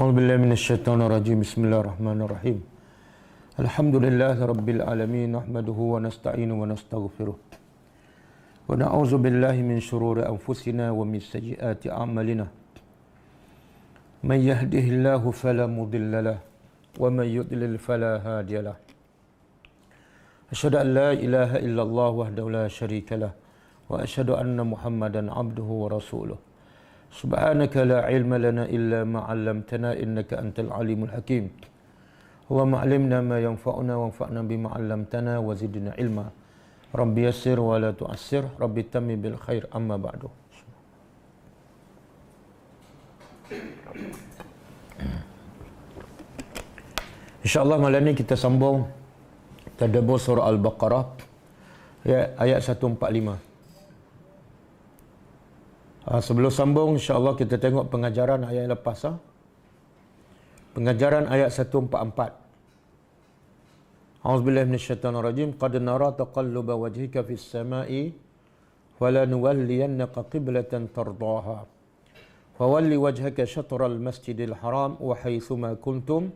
A'udzubillahi minasyaitonirrajim. Bismillahirrahmanirrahim. Alhamdulillahi rabbil alamin, nahmaduhu wa nasta'inu wa nastaghfiruh. Wa na'udzu billahi min shururi anfusina wa min sayyiati a'malina. Man yahdihillahu fala mudilla lahu wa man yudlil fala hadiya lahu. Asyhadu an la ilaha illallah wahdahu la syarika lahu wa asyhadu anna Muhammadan abduhu wa rasuluh. Subhanaka la ilma lana illa ma 'allamtana innaka antal alimul hakim. Wa ma'allimna ma yanfa'una wanfa'na bima 'allamtana wa zidna ilma. Rabbi yassir wa la tu'assir, Rabbi tammi bil khair, amma ba'du. InsyaAllah malam ni kita sambung tadabbur surah Al-Baqarah ayat 145. Sebelum sambung, insyaAllah kita tengok pengajaran ayat lepas. Pengajaran ayat 144. A'udzubillahi minasyaitonirrajim. Qad nara taqalluba wajhika fis sama'i falanuwalliyannaka qiblatan tardaha. Fawalli wajhaka syatral masjidil haram wa haitsuma kuntum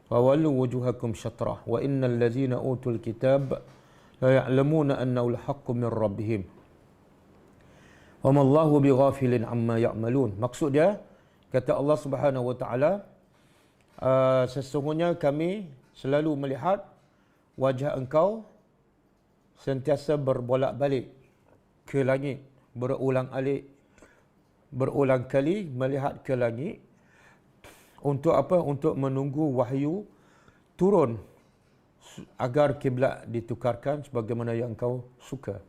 fawallu wujuhakum syatrah. Wa innal ladzina utul kitab la ya'lamuna annahu al-haqqu min rabbihim. Wa mallahu bighafilin amma ya'malun. Maksud dia, kata Allah Subhanahu wa taala, sesungguhnya kami selalu melihat wajah engkau sentiasa berbolak-balik ke langit, berulang kali melihat ke langit. Untuk apa? Untuk menunggu wahyu turun agar kiblat ditukarkan sebagaimana yang engkau suka.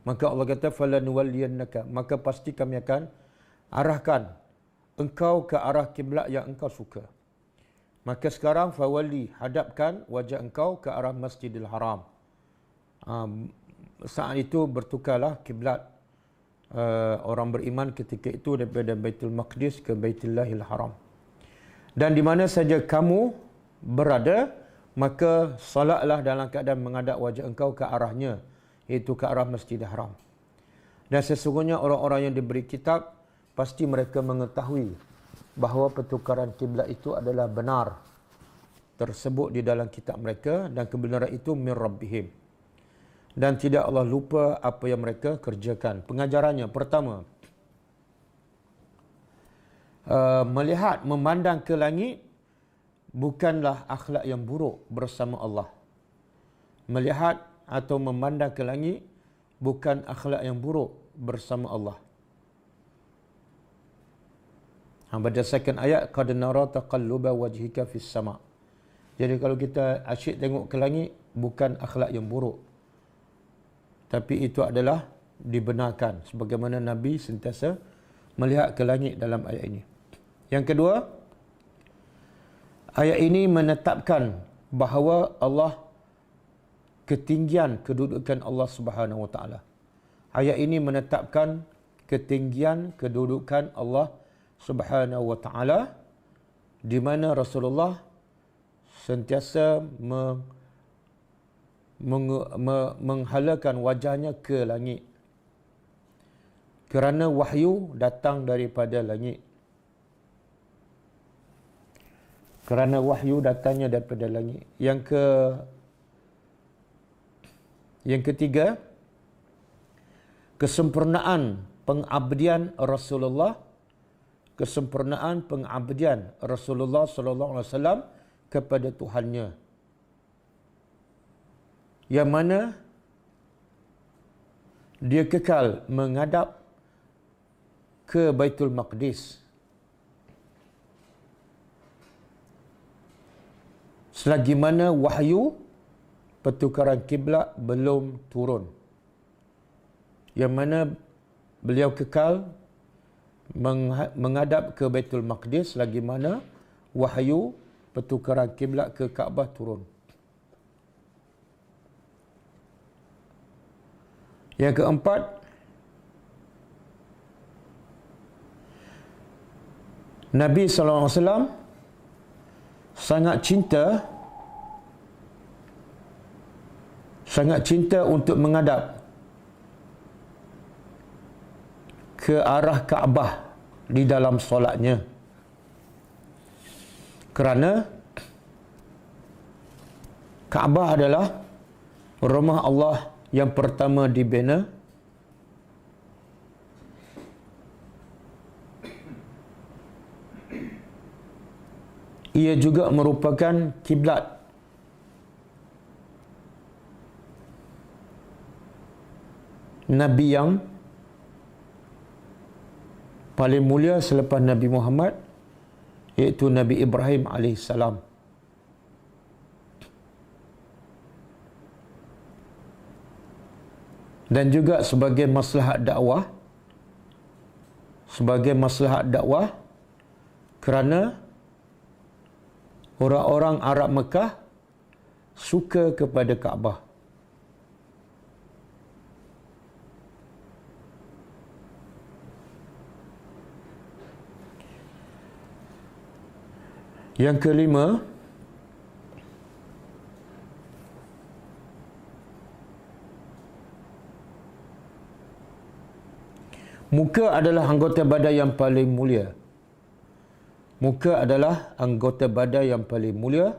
Maka Allah kata falanuwalliyannaka, maka pasti kami akan arahkan engkau ke arah kiblat yang engkau suka. Maka sekarang fawalli, hadapkan wajah engkau ke arah Masjidil Haram. Saat itu bertukarlah kiblat orang beriman ketika itu daripada Baitul Maqdis ke Baitullahil Haram. Dan di mana saja kamu berada, maka salatlah dalam keadaan menghadap wajah engkau ke arahnya, iaitu ke arah Masjidil Haram. Dan sesungguhnya orang-orang yang diberi kitab pasti mereka mengetahui bahawa pertukaran kiblat itu adalah benar, tersebut di dalam kitab mereka, dan kebenaran itu min rabbihim, dan tidak Allah lupa apa yang mereka kerjakan. Pengajarannya pertama, melihat, memandang ke langit bukanlah akhlak yang buruk bersama Allah. Melihat atau memandang ke langit bukan akhlak yang buruk bersama Allah. Berdasarkan ayat qad nara taqalluba wajhika fis sama'. Jadi kalau kita asyik tengok ke langit bukan akhlak yang buruk, tapi itu adalah dibenarkan, sebagaimana Nabi sentiasa melihat ke langit dalam ayat ini. Yang kedua, ayat ini menetapkan bahawa Allah, ketinggian kedudukan Allah Subhanahu wa taala. Ayat ini menetapkan ketinggian kedudukan Allah Subhanahu wa taala, di mana Rasulullah sentiasa menghalakan wajahnya ke langit kerana wahyu datang daripada langit. Kerana wahyu datangnya daripada langit. Yang ketiga, kesempurnaan pengabdian Rasulullah, kesempurnaan pengabdian Rasulullah sallallahu alaihi wasallam kepada Tuhannya, yang mana dia kekal menghadap ke Baitul Maqdis selagi mana wahyu pertukaran kiblat belum turun, yang mana beliau kekal menghadap ke Baitul Maqdis selagi mana wahyu pertukaran kiblat ke Kaabah turun. Yang keempat, Nabi SAW sangat cinta untuk menghadap ke arah Kaabah di dalam solatnya. Kerana Kaabah adalah rumah Allah yang pertama dibina. Ia juga merupakan kiblat Nabi yang paling mulia selepas Nabi Muhammad, iaitu Nabi Ibrahim AS. Dan juga sebagai maslahat dakwah, kerana orang-orang Arab Mekah suka kepada Kaabah. Yang kelima, muka adalah anggota badan yang paling mulia. Muka adalah anggota badan yang paling mulia.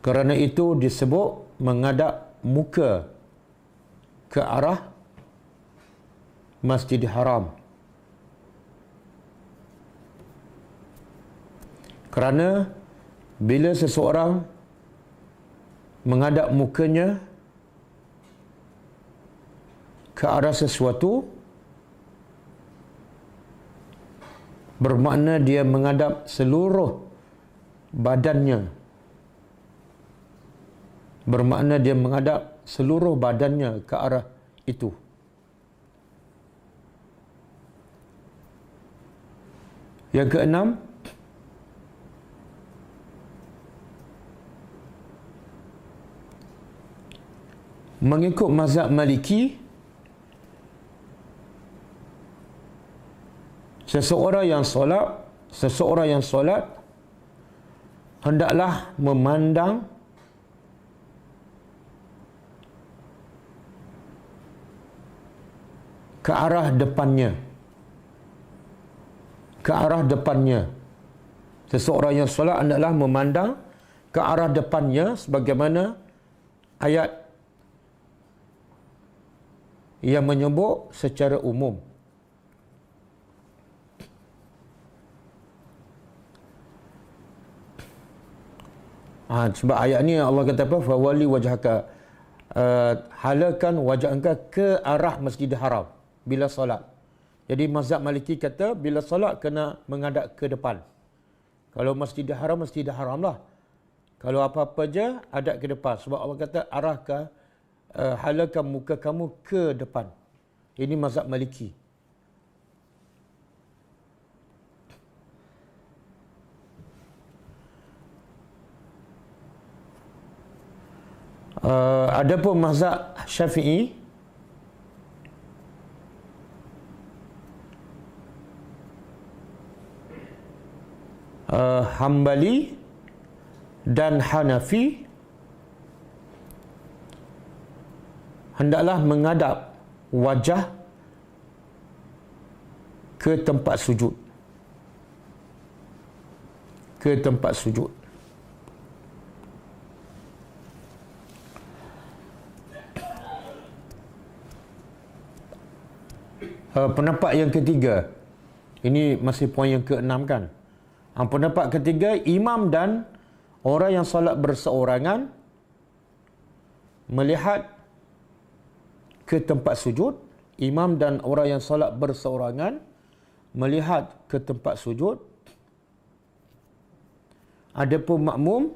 Kerana itu disebut menghadap muka ke arah Masjidil Haram. Kerana bila seseorang menghadap mukanya ke arah sesuatu, bermakna dia menghadap seluruh badannya. Bermakna dia menghadap seluruh badannya ke arah itu. Yang keenam, mengikut mazhab Maliki, seseorang yang solat hendaklah memandang ke arah depannya. Seseorang yang solat hendaklah memandang ke arah depannya, sebagaimana ayat yang menyebut secara umum. Sebab ayat ni Allah kata apa? Fawali wajhaka, halakan wajah engkau ke arah Masjidil Haram bila solat. Jadi mazhab Maliki kata bila solat kena menghadap ke depan. Kalau Masjidil Haram lah. Kalau apa-apa je hadap ke depan. Sebab Allah kata arahkan, halakan muka kamu ke depan. Ini mazhab Maliki. Adapun mazhab Syafi'i, Hambali dan Hanafi hendaklah menghadap wajah ke tempat sujud. Pendapat yang ketiga, ini masih poin yang keenam kan. Pendapat ketiga, imam dan orang yang solat berseorangan melihat ke tempat sujud. Imam dan orang yang solat berseorangan melihat ke tempat sujud. Adapun makmum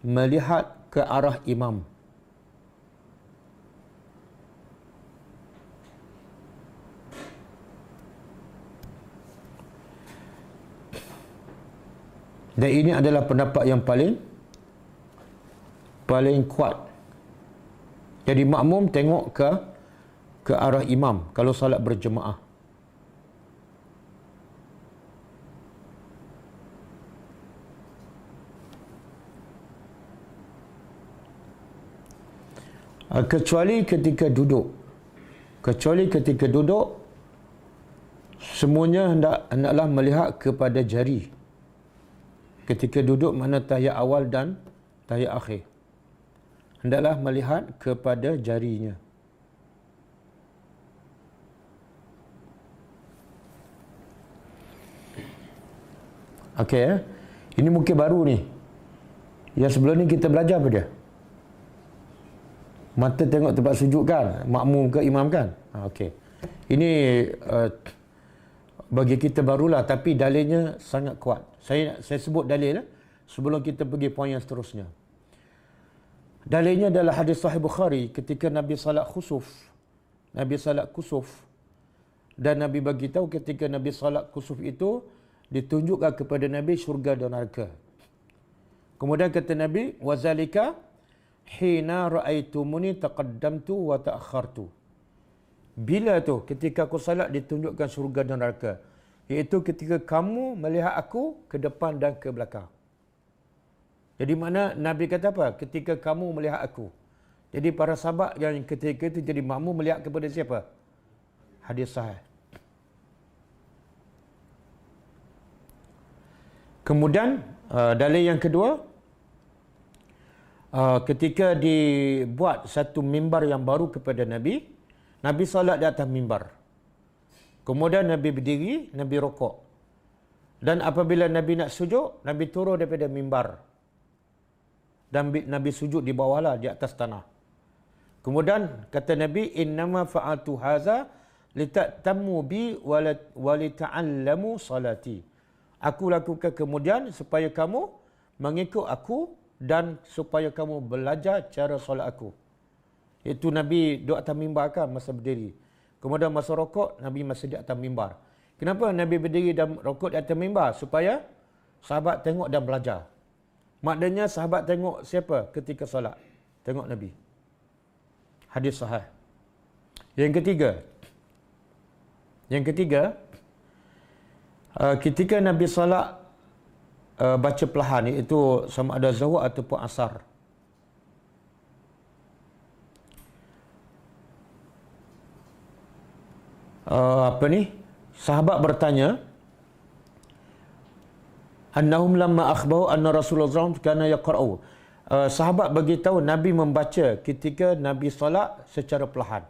melihat ke arah imam. Dan ini adalah pendapat yang paling kuat. Jadi makmum tengok ke arah imam kalau salat berjemaah. Kecuali ketika duduk. Semuanya hendaklah melihat kepada jari. Ketika duduk mana tahiyat awal dan tahiyat akhir. Hendaklah melihat kepada jarinya. Okey, ini mungkin baru ni. Yang sebelum ni kita belajar apa dia? Mata tengok tempat sujud kan? Makmum ke imam kan? Okey. Ini bagi kita barulah, tapi dalilnya sangat kuat. Saya sebut dalil sebelum kita pergi poin yang seterusnya. Dalilnya adalah hadis Sahih Bukhari ketika Nabi salat khusuf. Nabi salat kusuf. Dan Nabi bagi tahu ketika Nabi salat kusuf itu ditunjukkan kepada Nabi syurga dan neraka. Kemudian kata Nabi, wazalika hina ra'aitumuni taqaddamtu wa ta'akhartu. Bila tu ketika aku salat ditunjukkan syurga dan neraka, iaitu ketika kamu melihat aku ke depan dan ke belakang. Jadi mana Nabi kata apa? Ketika kamu melihat aku. Jadi para sahabat yang ketika itu jadi makmum melihat kepada siapa? Hadis sahih. Kemudian dalil yang kedua, ketika dibuat satu mimbar yang baru kepada Nabi, Nabi solat di atas mimbar. Kemudian Nabi berdiri, Nabi rokok. Dan apabila Nabi nak sujud, Nabi turun daripada mimbar. Dan Nabi sujud di bawahlah, di atas tanah. Kemudian kata Nabi, innama fa'altu haza lita'tammu bi wa lita'allamu salati. Aku lakukan kemudian supaya kamu mengikut aku dan supaya kamu belajar cara solat aku. Itu Nabi duduk atas mimbar kan masa berdiri. Kemudian masa rokok, Nabi masih di atas mimbar. Kenapa Nabi berdiri dan rokok di atas mimbar? Supaya sahabat tengok dan belajar. Maknanya sahabat tengok siapa ketika solat? Tengok Nabi. Hadis sahih. Yang ketiga, ketika Nabi solat baca perlahan, iaitu sama ada zuhur ataupun asar. Sahabat bertanya, annahum lamma akhbaru anna Rasulullah SAW kana yaqra'u. Sahabat beritahu Nabi membaca ketika Nabi solat secara perlahan.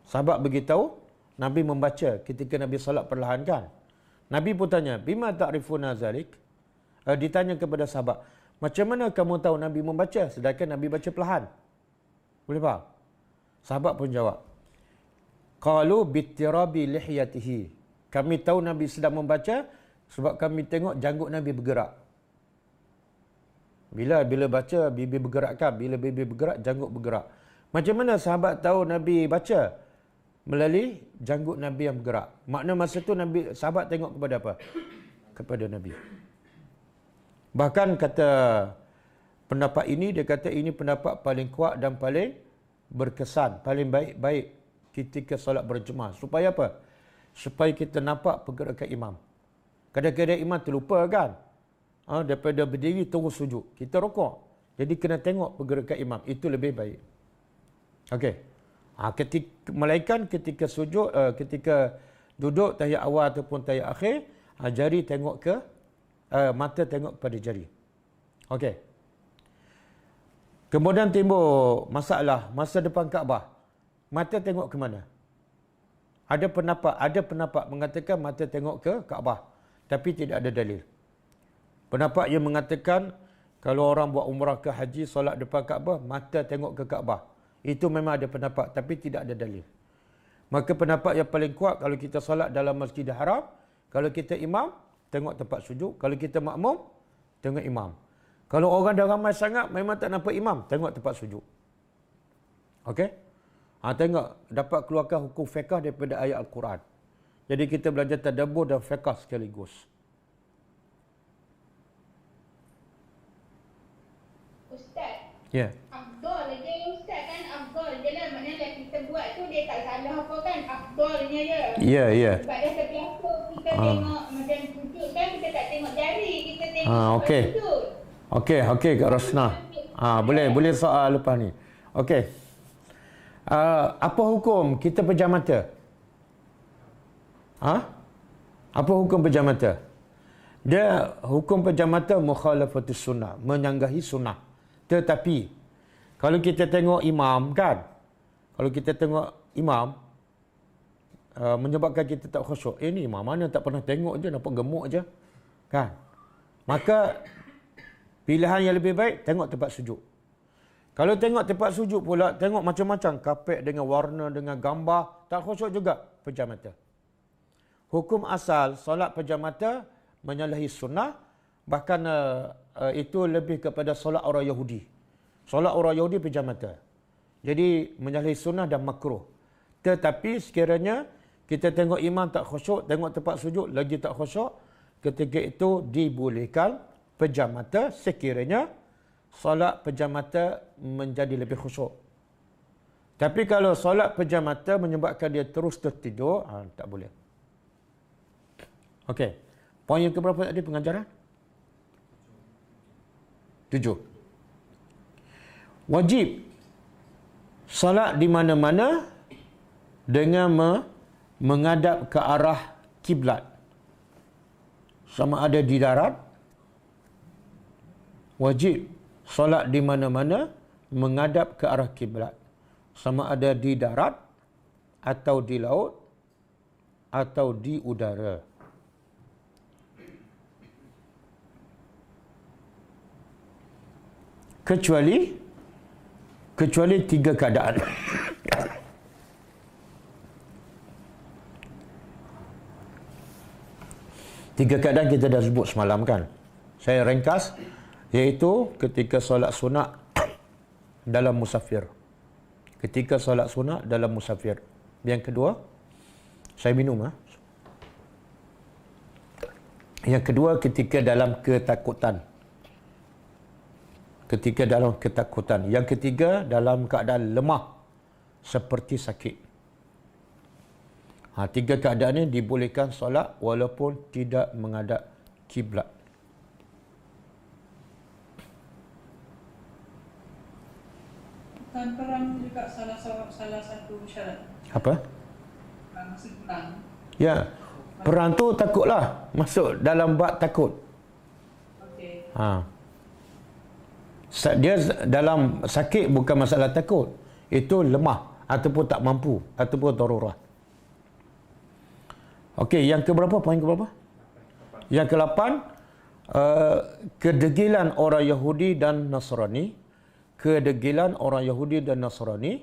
Sahabat beritahu Nabi membaca ketika Nabi solat perlahan kan? Nabi pun tanya, bima ta'rifuna zalik? Ditanya kepada sahabat, macam mana kamu tahu Nabi membaca sedangkan Nabi baca perlahan? Boleh faham? Sahabat pun jawab, qalu bittirabi lihyatihi. Kami tahu Nabi sedang membaca sebab kami tengok janggut Nabi bergerak. Bila baca, bibir bergerak kan? Bila bibir bergerak, janggut bergerak. Macam mana sahabat tahu Nabi baca? Melalui janggut Nabi yang bergerak. Makna masa tu sahabat tengok kepada apa? Kepada Nabi. Bahkan kata pendapat ini, dia kata ini pendapat paling kuat dan paling berkesan, paling baik ketika solat berjemaah. Supaya apa? Supaya kita nampak pergerakan imam. Kadang-kadang imam terlupa kan? Daripada berdiri terus sujud. Kita rokok. Jadi kena tengok pergerakan imam. Itu lebih baik. Okey. Melainkan ketika sujud, ketika duduk tahiyat awal ataupun tahiyat akhir, jari tengok ke mata tengok pada jari. Okey. Kemudian timbul masalah masa depan Kaabah. Mata tengok ke mana? Ada pendapat mengatakan mata tengok ke Kaabah, tapi tidak ada dalil. Pendapat yang mengatakan kalau orang buat umrah ke haji solat depan Kaabah, mata tengok ke Kaabah. Itu memang ada pendapat, tapi tidak ada dalil. Maka pendapat yang paling kuat, kalau kita solat dalam Masjidil Haram, kalau kita imam, tengok tempat sujud. Kalau kita makmum, tengok imam. Kalau orang dah ramai sangat, memang tak nampak imam, tengok tempat sujud. Okey? Tengok, dapat keluarkan hukum fiqh daripada ayat Al-Quran. Jadi kita belajar tadabbur dan fiqh sekaligus. Ustaz. Ya. Afdal je Ustaz kan, afdal je lah. Maknanya kita buat tu dia tak salah apa kan, afdalnya je. Ya. Sebab dah terbiasa kita tengok macam sujud kan, kita tak tengok jari, kita tengok okey. sujud. Okey Kak Rosnah. Boleh soal lepas ni. Okey. Apa hukum kita pejam mata? Ha? Apa hukum pejam mata? Dia hukum pejam mata mukhalafatus sunnah, menyanggahi sunnah. Tetapi kalau kita tengok imam kan, kalau kita tengok imam menyebabkan kita tak khusyuk. Ni imam mana tak pernah tengok je, nampak gemuk je. Kan? Maka pilihan yang lebih baik tengok tempat sujud. Kalau tengok tempat sujud pula, tengok macam-macam kapek dengan warna, dengan gambar, tak khusyuk juga, pejam mata. Hukum asal solat pejam mata menyalahi sunnah, bahkan itu lebih kepada solat orang Yahudi. Solat orang Yahudi pejam mata. Jadi menyalahi sunnah dan makruh. Tetapi sekiranya kita tengok imam tak khusyuk, tengok tempat sujud lagi tak khusyuk, ketika itu dibolehkan pejam mata sekiranya solat pejam mata menjadi lebih khusyuk. Tapi kalau solat pejam mata menyebabkan dia terus tertidur, tak boleh. Okey. Poin yang keberapa tadi pengajaran? 7. Wajib solat di mana-mana dengan menghadap ke arah kiblat. Sama ada di darat, wajib solat di mana-mana menghadap ke arah kiblat. Sama ada di darat atau di laut atau di udara. Kecuali 3 keadaan. Tiga keadaan kita dah sebut semalam kan. Saya ringkas, iaitu ketika solat sunat dalam musafir. Ketika solat sunat dalam musafir. Yang kedua, saya minum. Yang kedua, ketika dalam ketakutan. Ketika dalam ketakutan. Yang ketiga, dalam keadaan lemah seperti sakit. 3 keadaan ini dibolehkan solat walaupun tidak menghadap kiblat. Bukan perang juga salah satu syarat. Apa? Maksud perang. Ya, perang tu takutlah. Masuk dalam bab takut. Okey. Dia dalam sakit bukan masalah takut. Itu lemah ataupun tak mampu ataupun darurat. Okey, yang keberapa? Poin keberapa? Yang ke-8, kedegilan orang Yahudi dan Nasrani. Kedegilan orang Yahudi dan Nasrani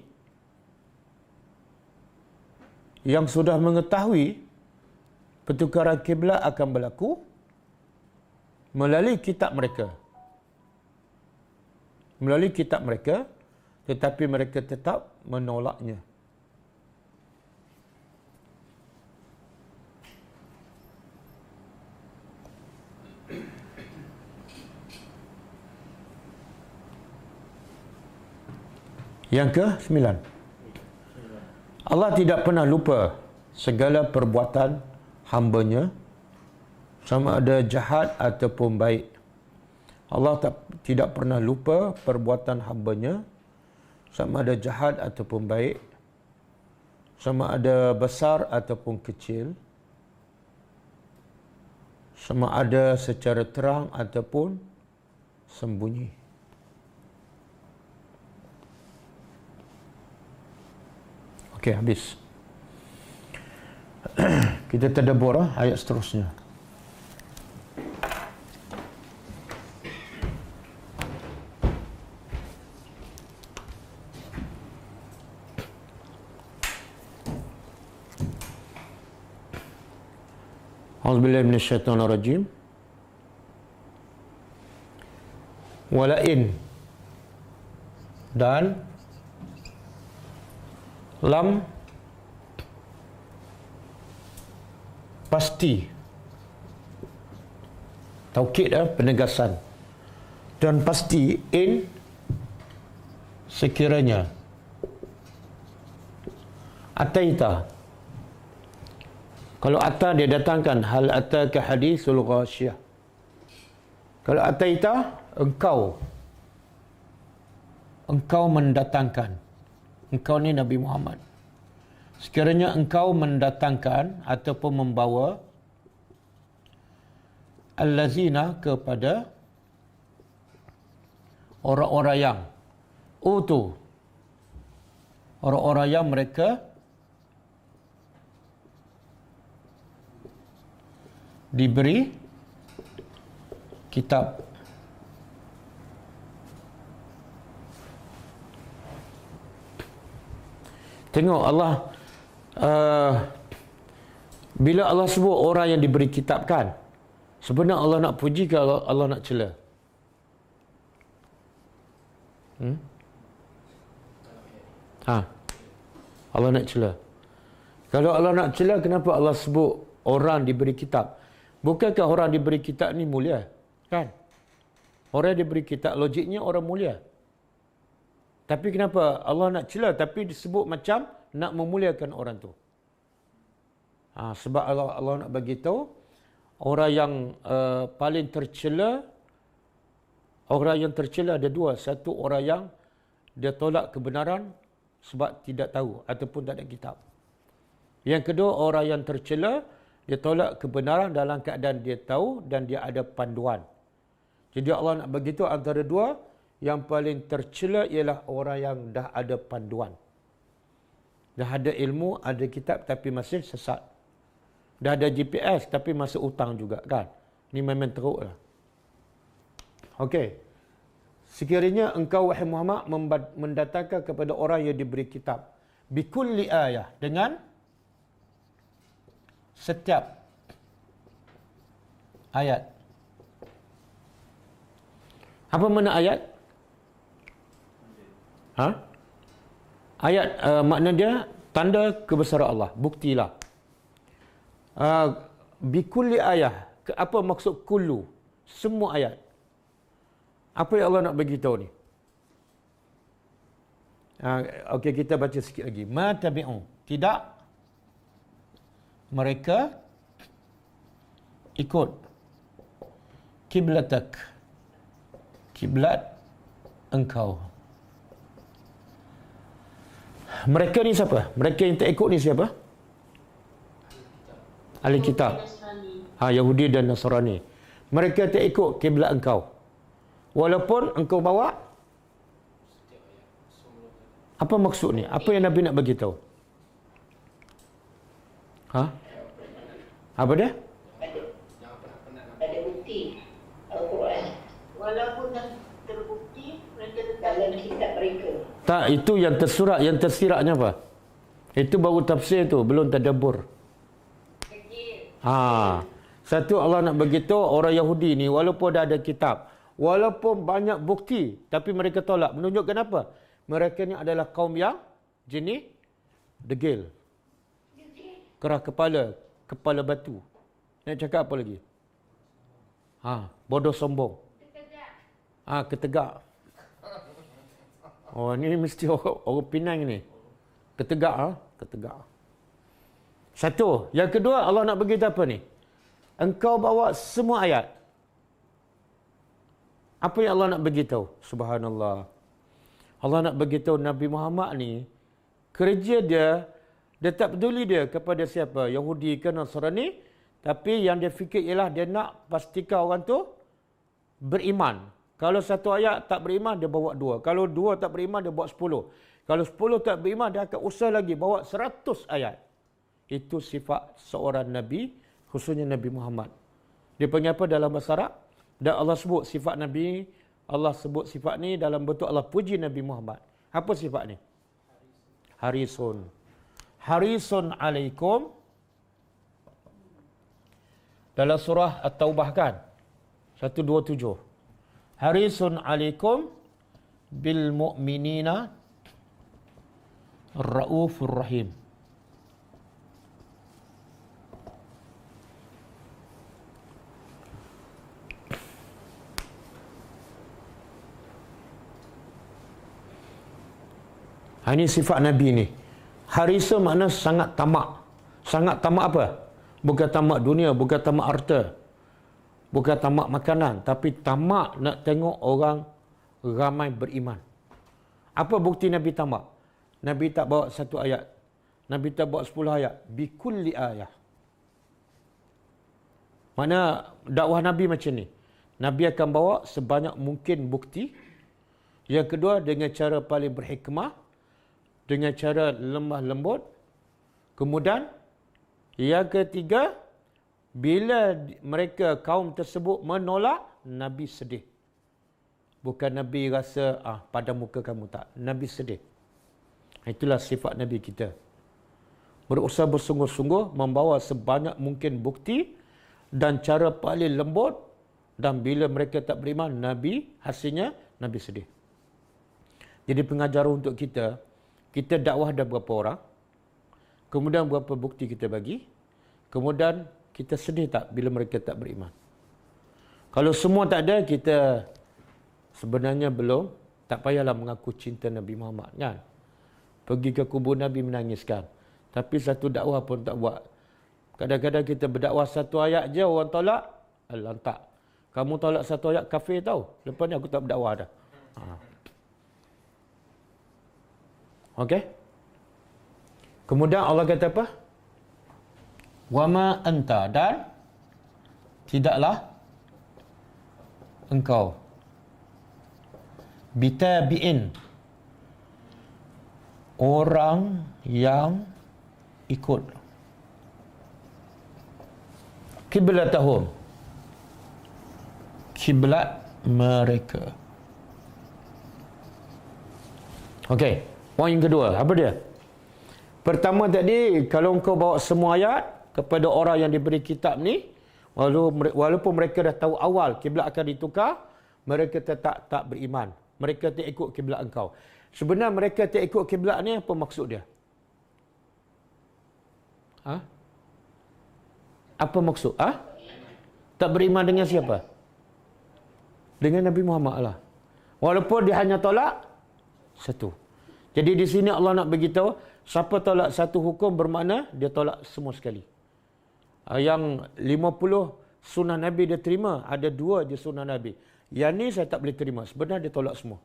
yang sudah mengetahui pertukaran kiblat akan berlaku melalui kitab mereka. Melalui kitab mereka, tetapi mereka tetap menolaknya. Yang ke-9, Allah tidak pernah lupa segala perbuatan hamba-Nya, sama ada jahat ataupun baik. Allah tidak pernah lupa perbuatan hamba-Nya, sama ada jahat ataupun baik, sama ada besar ataupun kecil, sama ada secara terang ataupun sembunyi. Okey, habis. Kita tadabbur ayat seterusnya. A'udzubillahi minasyaitonir rajim. Walain dan lam pasti, taukid penegasan, dan pasti in sekiranya, ataita, kalau ata dia datangkan hal ataka hadisul ghasyiyah. Kalau ataita engkau mendatangkan, engkau ni Nabi Muhammad, Sekiranya engkau mendatangkan ataupun membawa allazina kepada orang-orang yang utu, orang-orang yang mereka diberi kitab. Tengok Allah, bila Allah sebut orang yang diberi kitab kan, sebenarnya Allah nak puji ke Allah nak cela? Allah nak cela. Kalau Allah nak cela, kenapa Allah sebut orang diberi kitab? Bukankah orang diberi kitab ni mulia? Kan? Orang yang diberi kitab, logiknya orang mulia. Tapi kenapa Allah nak cela tapi disebut macam nak memuliakan orang tu? Sebab Allah nak bagi tahu orang yang paling tercela, orang yang tercela ada dua. Satu orang yang dia tolak kebenaran sebab tidak tahu ataupun tak ada kitab. Yang kedua orang yang tercela, dia tolak kebenaran dalam keadaan dia tahu dan dia ada panduan. Jadi Allah nak bagi tahu antara dua, yang paling tercela ialah orang yang dah ada panduan. Dah ada ilmu, ada kitab tapi masih sesat. Dah ada GPS tapi masih utang juga kan. Ini memang teruk lah. Okey. Sekiranya engkau wahai Muhammad mendatangkan kepada orang yang diberi kitab. Bikulli ayah. Dengan setiap ayat. Apa makna ayat? Ayat makna dia tanda kebesaran Allah, buktilah. Bikulli ayah, apa maksud kullu? Semua ayat. Apa yang Allah nak bagi tahu ni? Okey, kita baca sikit lagi. Ma tabi'u, tidak mereka ikut kiblatak, kiblat engkau. Mereka ni siapa? Mereka yang tak ikut ni siapa? Ahli kitab. Yahudi dan Nasrani. Mereka tak ikut kiblat engkau. Walaupun engkau bawa, apa maksud ni? Apa yang Nabi nak bagi tahu? Apa dia? Ada bukti Al-Quran. Walaupun dah terbukti, mereka tetap dalam kitab mereka. Tak, itu yang tersurat, yang tersiratnya apa? Itu baru tafsir tu, belum tadabbur. Satu Allah nak bagi tahu orang Yahudi ni walaupun dah ada kitab, walaupun banyak bukti, tapi mereka tolak. Menunjukkan apa? Mereka ni adalah kaum yang jenis degil. Kerah kepala, kepala batu. Nak cakap apa lagi? Bodoh sombong. Ketegak. Oh, ni mesti orang Penang ni. Ketegak. Ketegak. Satu. Yang kedua, Allah nak beritahu apa ni? Engkau bawa semua ayat. Apa yang Allah nak beritahu? Subhanallah. Allah nak beritahu Nabi Muhammad ni, kerja dia tak peduli dia kepada siapa, Yahudi ke Nasrani, tapi yang dia fikir ialah dia nak pastikan orang tu beriman. Kalau satu ayat tak beriman, dia bawa dua. Kalau dua tak beriman, dia bawa 10. Kalau 10 tak beriman, dia akan usaha lagi bawa 100 ayat. Itu sifat seorang Nabi, khususnya Nabi Muhammad. Dia panggil apa dalam bahasa Arab? Dan Allah sebut sifat Nabi, Allah sebut sifat ni dalam bentuk Allah puji Nabi Muhammad. Apa sifat ni? Harisun. Harisun alaikum. Dalam surah At-Taubah kan? 127. Harisun alaikum bil mu'minina raufur rahim. Ini sifat Nabi ni. Harisa makna sangat tamak. Sangat tamak apa? Bukan tamak dunia, bukan tamak harta, bukan tamak makanan, tapi tamak nak tengok orang ramai beriman. Apa bukti Nabi tamak? Nabi tak bawa satu ayat. Nabi tak bawa 10 ayat. Bikulli ayah. Mana dakwah Nabi macam ni. Nabi akan bawa sebanyak mungkin bukti. Yang kedua, dengan cara paling berhikmah. Dengan cara lemah lembut. Kemudian, yang ketiga, bila mereka kaum tersebut menolak, Nabi sedih. Bukan Nabi rasa, pada muka kamu tak. Nabi sedih. Itulah sifat Nabi kita. Berusaha bersungguh-sungguh membawa sebanyak mungkin bukti dan cara paling lembut, dan bila mereka tak beriman, Nabi hasilnya Nabi sedih. Jadi pengajaran untuk kita dakwah ada berapa orang, kemudian berapa bukti kita bagi, kemudian kita sedih tak bila mereka tak beriman. Kalau semua tak ada, kita sebenarnya belum, tak payahlah mengaku cinta Nabi Muhammad, kan? Pergi ke kubur Nabi menangiskan. Tapi satu dakwah pun tak buat. Kadang-kadang kita berdakwah satu ayat je, orang tolak, lantak. Kamu tolak satu ayat, kafir tau. Lepas ni aku tak berdakwah dah. Okey? Kemudian Allah kata apa? Wama anta, dan tidaklah engkau bitabi'in, orang yang ikut kiblatahum, kiblat mereka. Okey, poin yang kedua, apa dia? Pertama tadi, kalau engkau bawa semua ayat kepada orang yang diberi kitab ni, walaupun mereka dah tahu awal kiblat akan ditukar, mereka tetap tak beriman. Mereka tak ikut kiblat engkau. Sebenarnya mereka tak ikut kiblat ni, apa maksud dia? Apa maksud? Tak beriman dengan siapa? Dengan Nabi Muhammad lah. Walaupun dia hanya tolak satu. Jadi di sini Allah nak beritahu, siapa tolak satu hukum bermakna dia tolak semua sekali. Yang 50 sunnah Nabi dia terima, ada 2 je sunnah Nabi. Yang ni saya tak boleh terima. Sebenarnya dia tolak semua.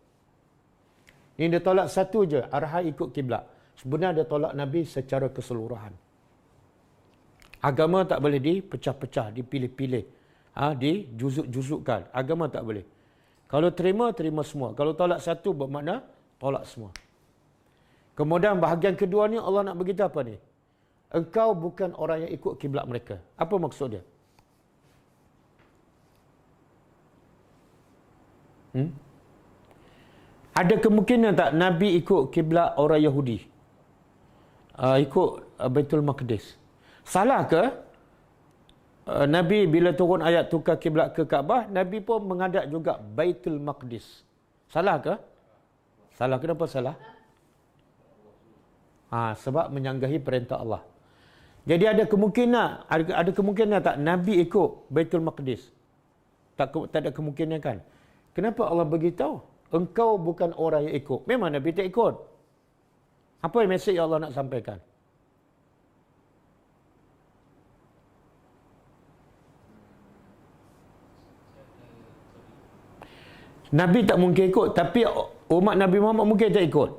Ini dia tolak satu je, arahan ikut kiblat. Sebenarnya dia tolak Nabi secara keseluruhan. Agama tak boleh dipecah-pecah, dipilih-pilih. Dijuzuk-juzukkan. Agama tak boleh. Kalau terima, terima semua. Kalau tolak satu, bermakna tolak semua. Kemudian bahagian kedua ni Allah nak beritahu apa ni? Engkau bukan orang yang ikut kiblat mereka. Apa maksud dia? Ada kemungkinan tak Nabi ikut kiblat orang Yahudi? Ikut Baitul Maqdis. Salah ke? Nabi bila turun ayat tukar kiblat ke Kaabah, Nabi pun menghadap juga Baitul Maqdis. Salah ke? Salah. Kenapa salah? Sebab menyanggahi perintah Allah. Jadi ada kemungkinan tak Nabi ikut Baitul Maqdis? Tak ada kemungkinan, kan? Kenapa Allah beritahu? Engkau bukan orang yang ikut. Memang Nabi tak ikut. Apa yang mesej yang Allah nak sampaikan? Nabi tak mungkin ikut, tapi umat Nabi Muhammad mungkin tak ikut.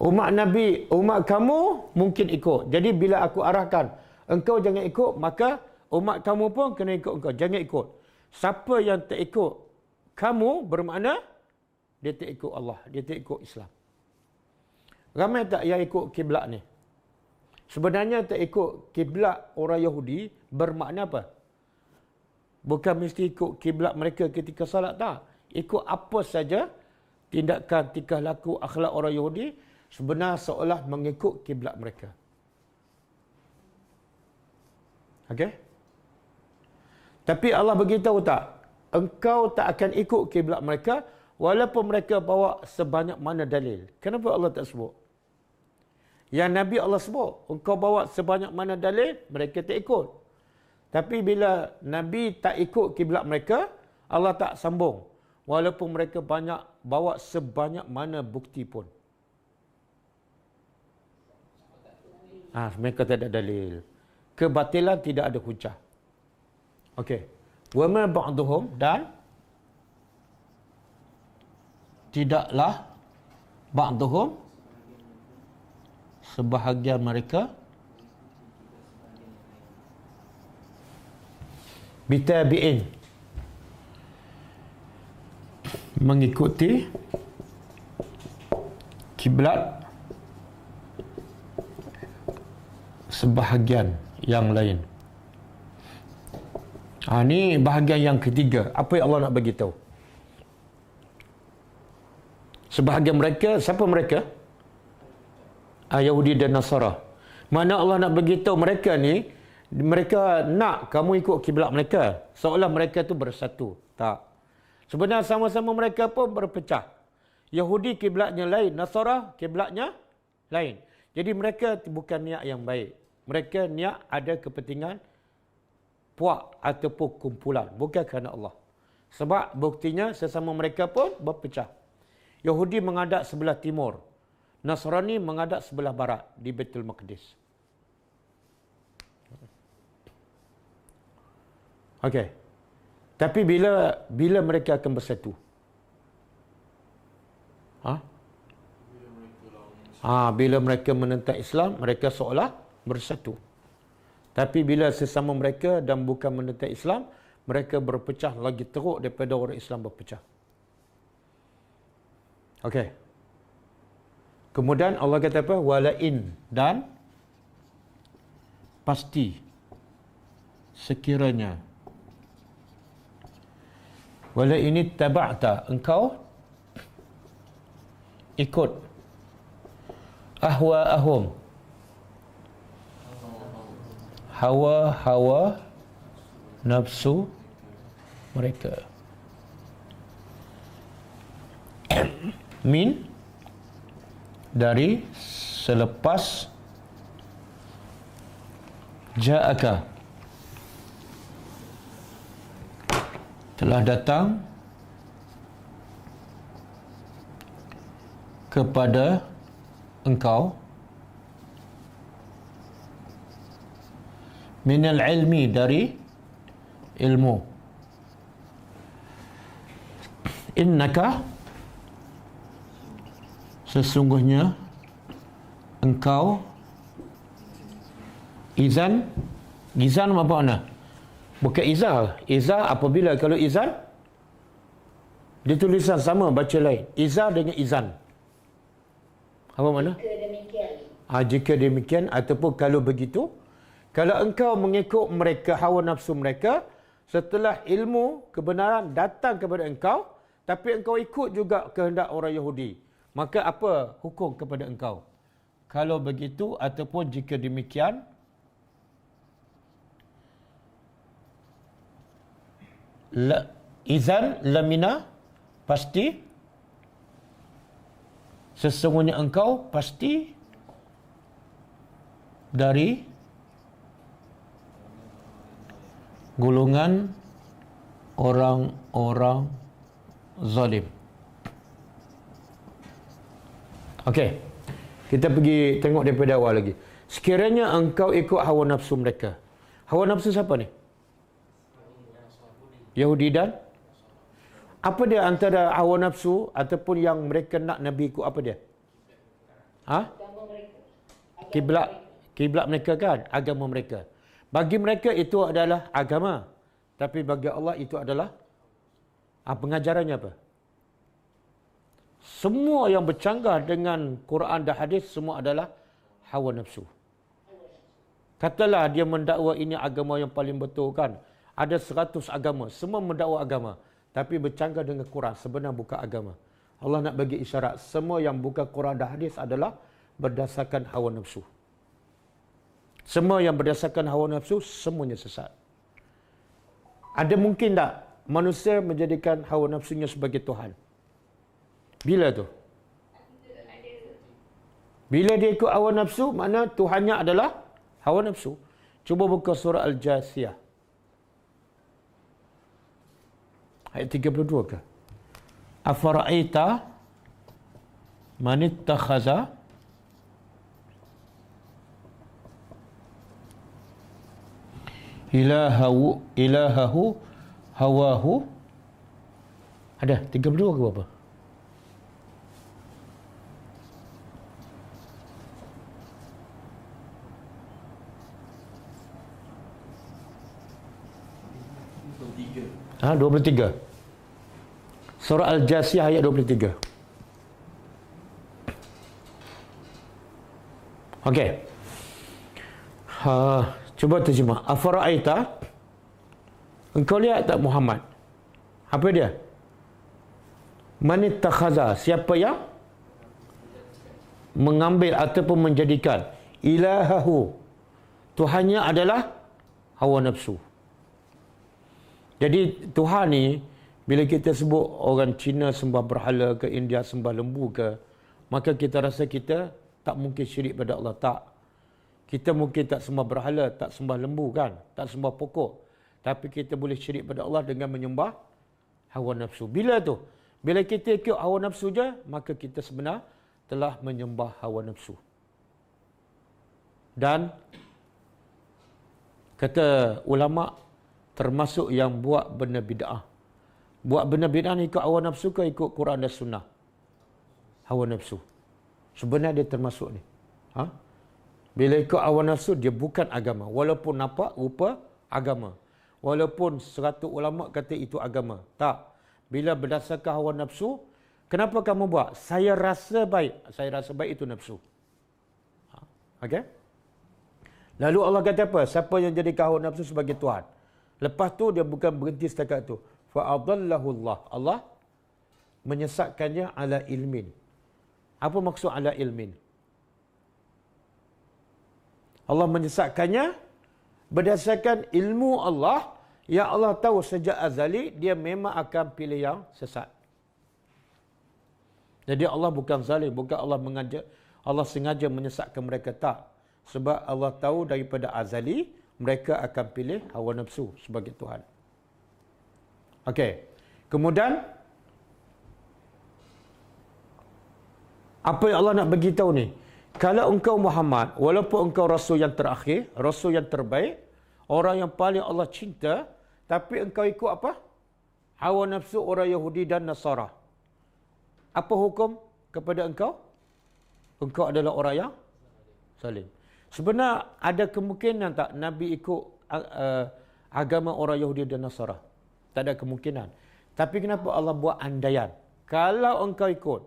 Umat kamu mungkin ikut. Jadi bila aku arahkan, engkau jangan ikut, maka umat kamu pun kena ikut engkau. Jangan ikut. Siapa yang tak ikut kamu, bermakna dia tak ikut Allah, dia tak ikut Islam. Ramai tak yang ikut kiblat ni? Sebenarnya tak ikut kiblat orang Yahudi bermakna apa? Bukan mesti ikut kiblat mereka ketika salat, tak. Ikut apa saja tindakan, tingkah laku, akhlak orang Yahudi, sebenarnya seolah mengikut kiblat mereka. Okey? Tapi Allah beritahu tak? Engkau tak akan ikut kiblat mereka walaupun mereka bawa sebanyak mana dalil. Kenapa Allah tak sebut? Yang Nabi Allah sebut, engkau bawa sebanyak mana dalil, mereka tak ikut. Tapi bila Nabi tak ikut kiblat mereka, Allah tak sambung. Walaupun mereka banyak bawa sebanyak mana bukti pun. Mereka tak ada dalil. Kebatilan tidak ada hujah. Okey. Wa ma ba'duhum, dan tidaklah ba'duhum sebahagian mereka bitabi'in, mengikuti kiblat sebahagian yang lain. Ini bahagian yang ketiga. Apa yang Allah nak bagi tahu? Sebahagian mereka, siapa mereka? Yahudi dan Nasara. Mana Allah nak bagi tahu mereka ni, mereka nak kamu ikut kiblat mereka, seolah mereka tu bersatu. Tak. Sebenarnya sama-sama mereka pun berpecah. Yahudi kiblatnya lain, Nasara kiblatnya lain. Jadi mereka bukan niat yang baik. Mereka niat ada kepentingan puak ataupun kumpulan, bukan kerana Allah. Sebab buktinya sesama mereka pun berpecah. Yahudi menghadap sebelah timur, Nasrani menghadap sebelah barat di Baitul Maqdis. Okey. Tapi bila mereka akan bersatu? Bila mereka menentang Islam, mereka seolah bersatu. Tapi bila sesama mereka dan bukan menentang Islam, mereka berpecah lagi teruk daripada orang Islam berpecah. Okey. Kemudian Allah kata apa? Walain, dan pasti sekiranya wala ini taba'ta, engkau ikut ahwa'ahum, hawa nafsu mereka, min, dari selepas ja'aka, telah datang kepada engkau minal ilmi, dari ilmu, innaka, sesungguhnya engkau, izan apa makna? Bukan izah. Izah apabila, kalau izan dia tulisan sama, baca lain. Izah dengan izan. Apa makna? Jika demikian ataupun kalau begitu, kalau engkau mengikut mereka, hawa nafsu mereka, setelah ilmu kebenaran datang kepada engkau, tapi engkau ikut juga kehendak orang Yahudi, maka apa hukum kepada engkau? Kalau begitu ataupun jika demikian, izan lamina, pasti, sesungguhnya engkau pasti dari golongan orang-orang zalim. Okey. Kita pergi tengok daripada awal lagi. Sekiranya engkau ikut hawa nafsu mereka. Hawa nafsu siapa ni? Yahudi dan apa dia antara hawa nafsu ataupun yang mereka nak Nabi ikut, apa dia? Kiblat mereka kan, agama mereka. Bagi mereka itu adalah agama, tapi bagi Allah itu adalah pengajarannya apa? Semua yang bercanggah dengan Quran dan hadis semua adalah hawa nafsu. Katalah dia mendakwa ini agama yang paling betul kan. Ada 100 agama, semua mendakwa agama, tapi bercanggah dengan Quran, sebenarnya bukan agama. Allah nak bagi isyarat, semua yang bukan Quran dan hadis adalah berdasarkan hawa nafsu. Semua yang berdasarkan hawa nafsu, semuanya sesat. Ada mungkin tak manusia menjadikan hawa nafsunya sebagai Tuhan? Bila tu? Bila dia ikut hawa nafsu, makna Tuhannya adalah hawa nafsu. Cuba buka surah Al-Jasiyah. Ayat 32 ke? Afara'aita man ittakhaza ilahahu hawahu. Ada 32 ke berapa? 23. Surah Al-Jasiyah ayat 23. Okey. Cuba terjemah. Afara'aita, engkau lihat tak Muhammad? Apa dia? Man ittakhaza, siapa yang mengambil ataupun menjadikan ilahahu, Tuhannya adalah hawa nafsu. Jadi Tuhan ni, bila kita sebut orang Cina sembah berhala ke, India sembah lembu ke, maka kita rasa kita tak mungkin syirik pada Allah. Tak. Kita mungkin tak sembah berhala, tak sembah lembu kan, tak sembah pokok. Tapi kita boleh syirik pada Allah dengan menyembah hawa nafsu. Bila tu? Bila kita ikut hawa nafsu je, maka kita sebenar telah menyembah hawa nafsu. Dan kata ulama, termasuk yang buat benda bid'ah. Buat benda bid'ah ni ikut hawa nafsu ke ikut Quran dan Sunnah? Hawa nafsu. Sebenarnya dia termasuk ni. Bila ikut hawa nafsu, dia bukan agama. Walaupun nampak rupa agama. Walaupun 100 ulama kata itu agama. Tak. Bila berdasarkan hawa nafsu, kenapa kamu buat? Saya rasa baik. Saya rasa baik itu nafsu. Okey? Lalu Allah kata apa? Siapa yang jadikan hawa nafsu sebagai Tuhan? Lepas tu dia bukan berhenti setakat tu. Fa'adallahu Allah. Allah menyesatkannya ala ilmin. Apa maksud ala ilmin? Allah menyesatkannya berdasarkan ilmu Allah, yang Allah tahu sejak azali dia memang akan pilih yang sesat. Jadi Allah bukan zalim, bukan Allah sengaja menyesatkan mereka, tak. Sebab Allah tahu daripada azali mereka akan pilih hawa nafsu sebagai Tuhan. Okey. Kemudian apa yang Allah nak bagi tahu ni? Kalau engkau Muhammad, walaupun engkau rasul yang terakhir, rasul yang terbaik, orang yang paling Allah cinta, tapi engkau ikut apa? Hawa nafsu orang Yahudi dan Nasara. Apa hukum kepada engkau? Engkau adalah orang yang zalim. Sebenarnya ada kemungkinan tak Nabi ikut agama orang Yahudi dan Nasara? Tak ada kemungkinan. Tapi kenapa Allah buat andaian? Kalau engkau ikut,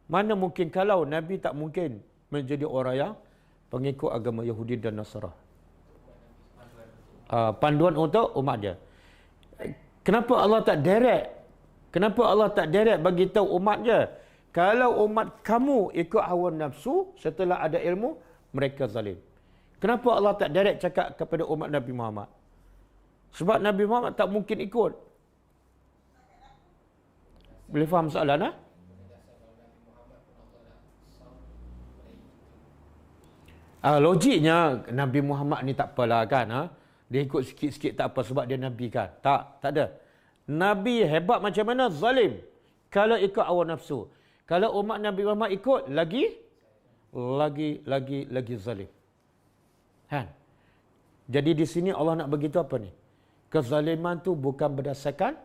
mana mungkin kalau Nabi tak mungkin menjadi orang yang pengikut agama Yahudi dan Nasara. Panduan untuk umat dia. Kenapa Allah tak direct? Kenapa Allah tak direct bagi tahu umat dia? Kalau umat kamu ikut hawa nafsu setelah ada ilmu, mereka zalim. Kenapa Allah tak direct cakap kepada umat Nabi Muhammad? Sebab Nabi Muhammad tak mungkin ikut. Boleh faham soalan? Logiknya Nabi Muhammad ni tak apalah kan. Dia ikut sikit-sikit tak apa sebab dia Nabi kan. Tak ada. Nabi hebat macam mana? Zalim. Kalau ikut hawa nafsu. Kalau umat Nabi Muhammad ikut, lagi zalim. Kan? Jadi di sini Allah nak beritahu apa ni? Kezaliman tu bukan berdasarkan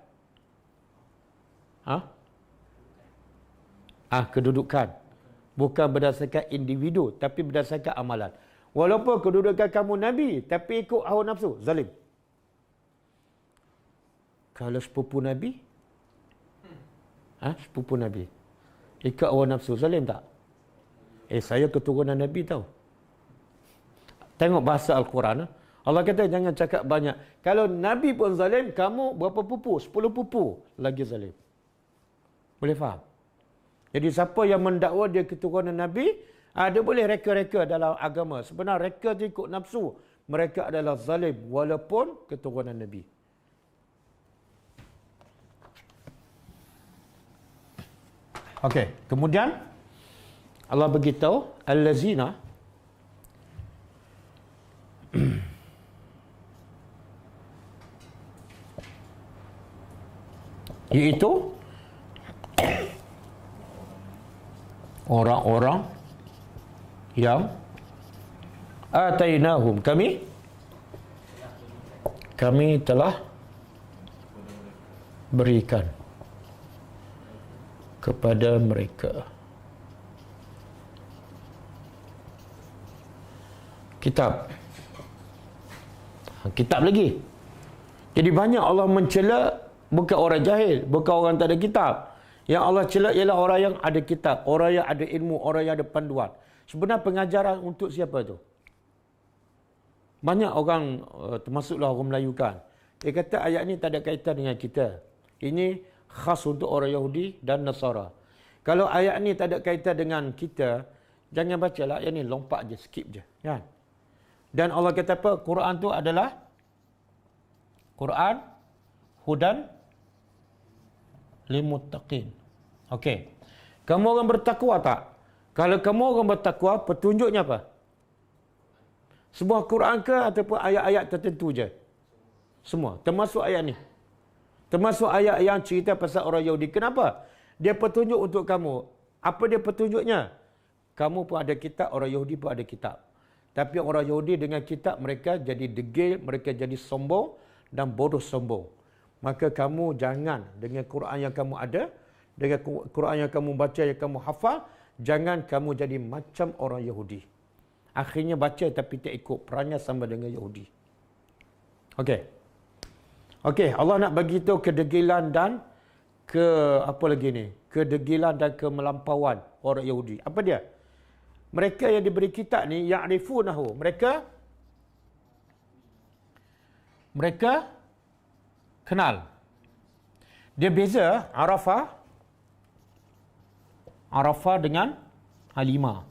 kedudukan. Bukan berdasarkan individu, tapi berdasarkan amalan. Walaupun kedudukan kamu Nabi, tapi ikut hawa nafsu, zalim. Kalau sepupu Nabi, sepupu Nabi, ikut hawa nafsu, zalim tak? Saya keturunan Nabi tau. Tengok bahasa Al-Quran. Allah kata jangan cakap banyak. Kalau Nabi pun zalim, kamu berapa pupu? 10 pupu lagi zalim. Boleh faham? Jadi siapa yang mendakwa dia keturunan Nabi, dia boleh reka-reka dalam agama. Sebenarnya reka tu ikut nafsu. Mereka adalah zalim walaupun keturunan Nabi. Okey, kemudian Allah beritahu allazina iaitu orang-orang yang atainahum, kami telah berikan kepada mereka kitab lagi. Jadi banyak Allah mencela bukan orang jahil, bukan orang tak ada kitab. Yang Allah cela ialah orang yang ada kitab, orang yang ada ilmu, orang yang ada panduan. Sebenarnya pengajaran untuk siapa tu? Banyak orang, termasuklah orang Melayu kan, dia kata ayat ni tak ada kaitan dengan kita. Ini khas untuk orang Yahudi dan Nasara. Kalau ayat ni tak ada kaitan dengan kita, jangan bacalah ayat ni, lompat je, skip je. Kan? Dan Allah kata apa? Quran tu adalah Quran hudan limuttaqin. Okey. Kamu orang bertakwa tak? Kalau kamu orang bertakwa, petunjuknya apa? Sebuah Quran ke ataupun ayat-ayat tertentu je? Semua. Termasuk ayat ni. Termasuk ayat yang cerita pasal orang Yahudi. Kenapa? Dia petunjuk untuk kamu. Apa dia petunjuknya? Kamu pun ada kitab, orang Yahudi pun ada kitab. Tapi orang Yahudi dengan kitab, mereka jadi degil, mereka jadi sombong dan bodoh sombong. Maka kamu jangan dengan Quran yang kamu ada, dengan Quran yang kamu baca, yang kamu hafal, jangan kamu jadi macam orang Yahudi. Akhirnya baca tapi tak ikut, perangai sama dengan Yahudi. Okey. Okey, Allah nak bagi tahu kedegilan dan apa lagi ni? Kedegilan dan kemelampauan orang Yahudi. Apa dia? Mereka yang diberi kitab ni ya'rifunahu. Mereka kenal. Dia beza Arafah dengan Halimah.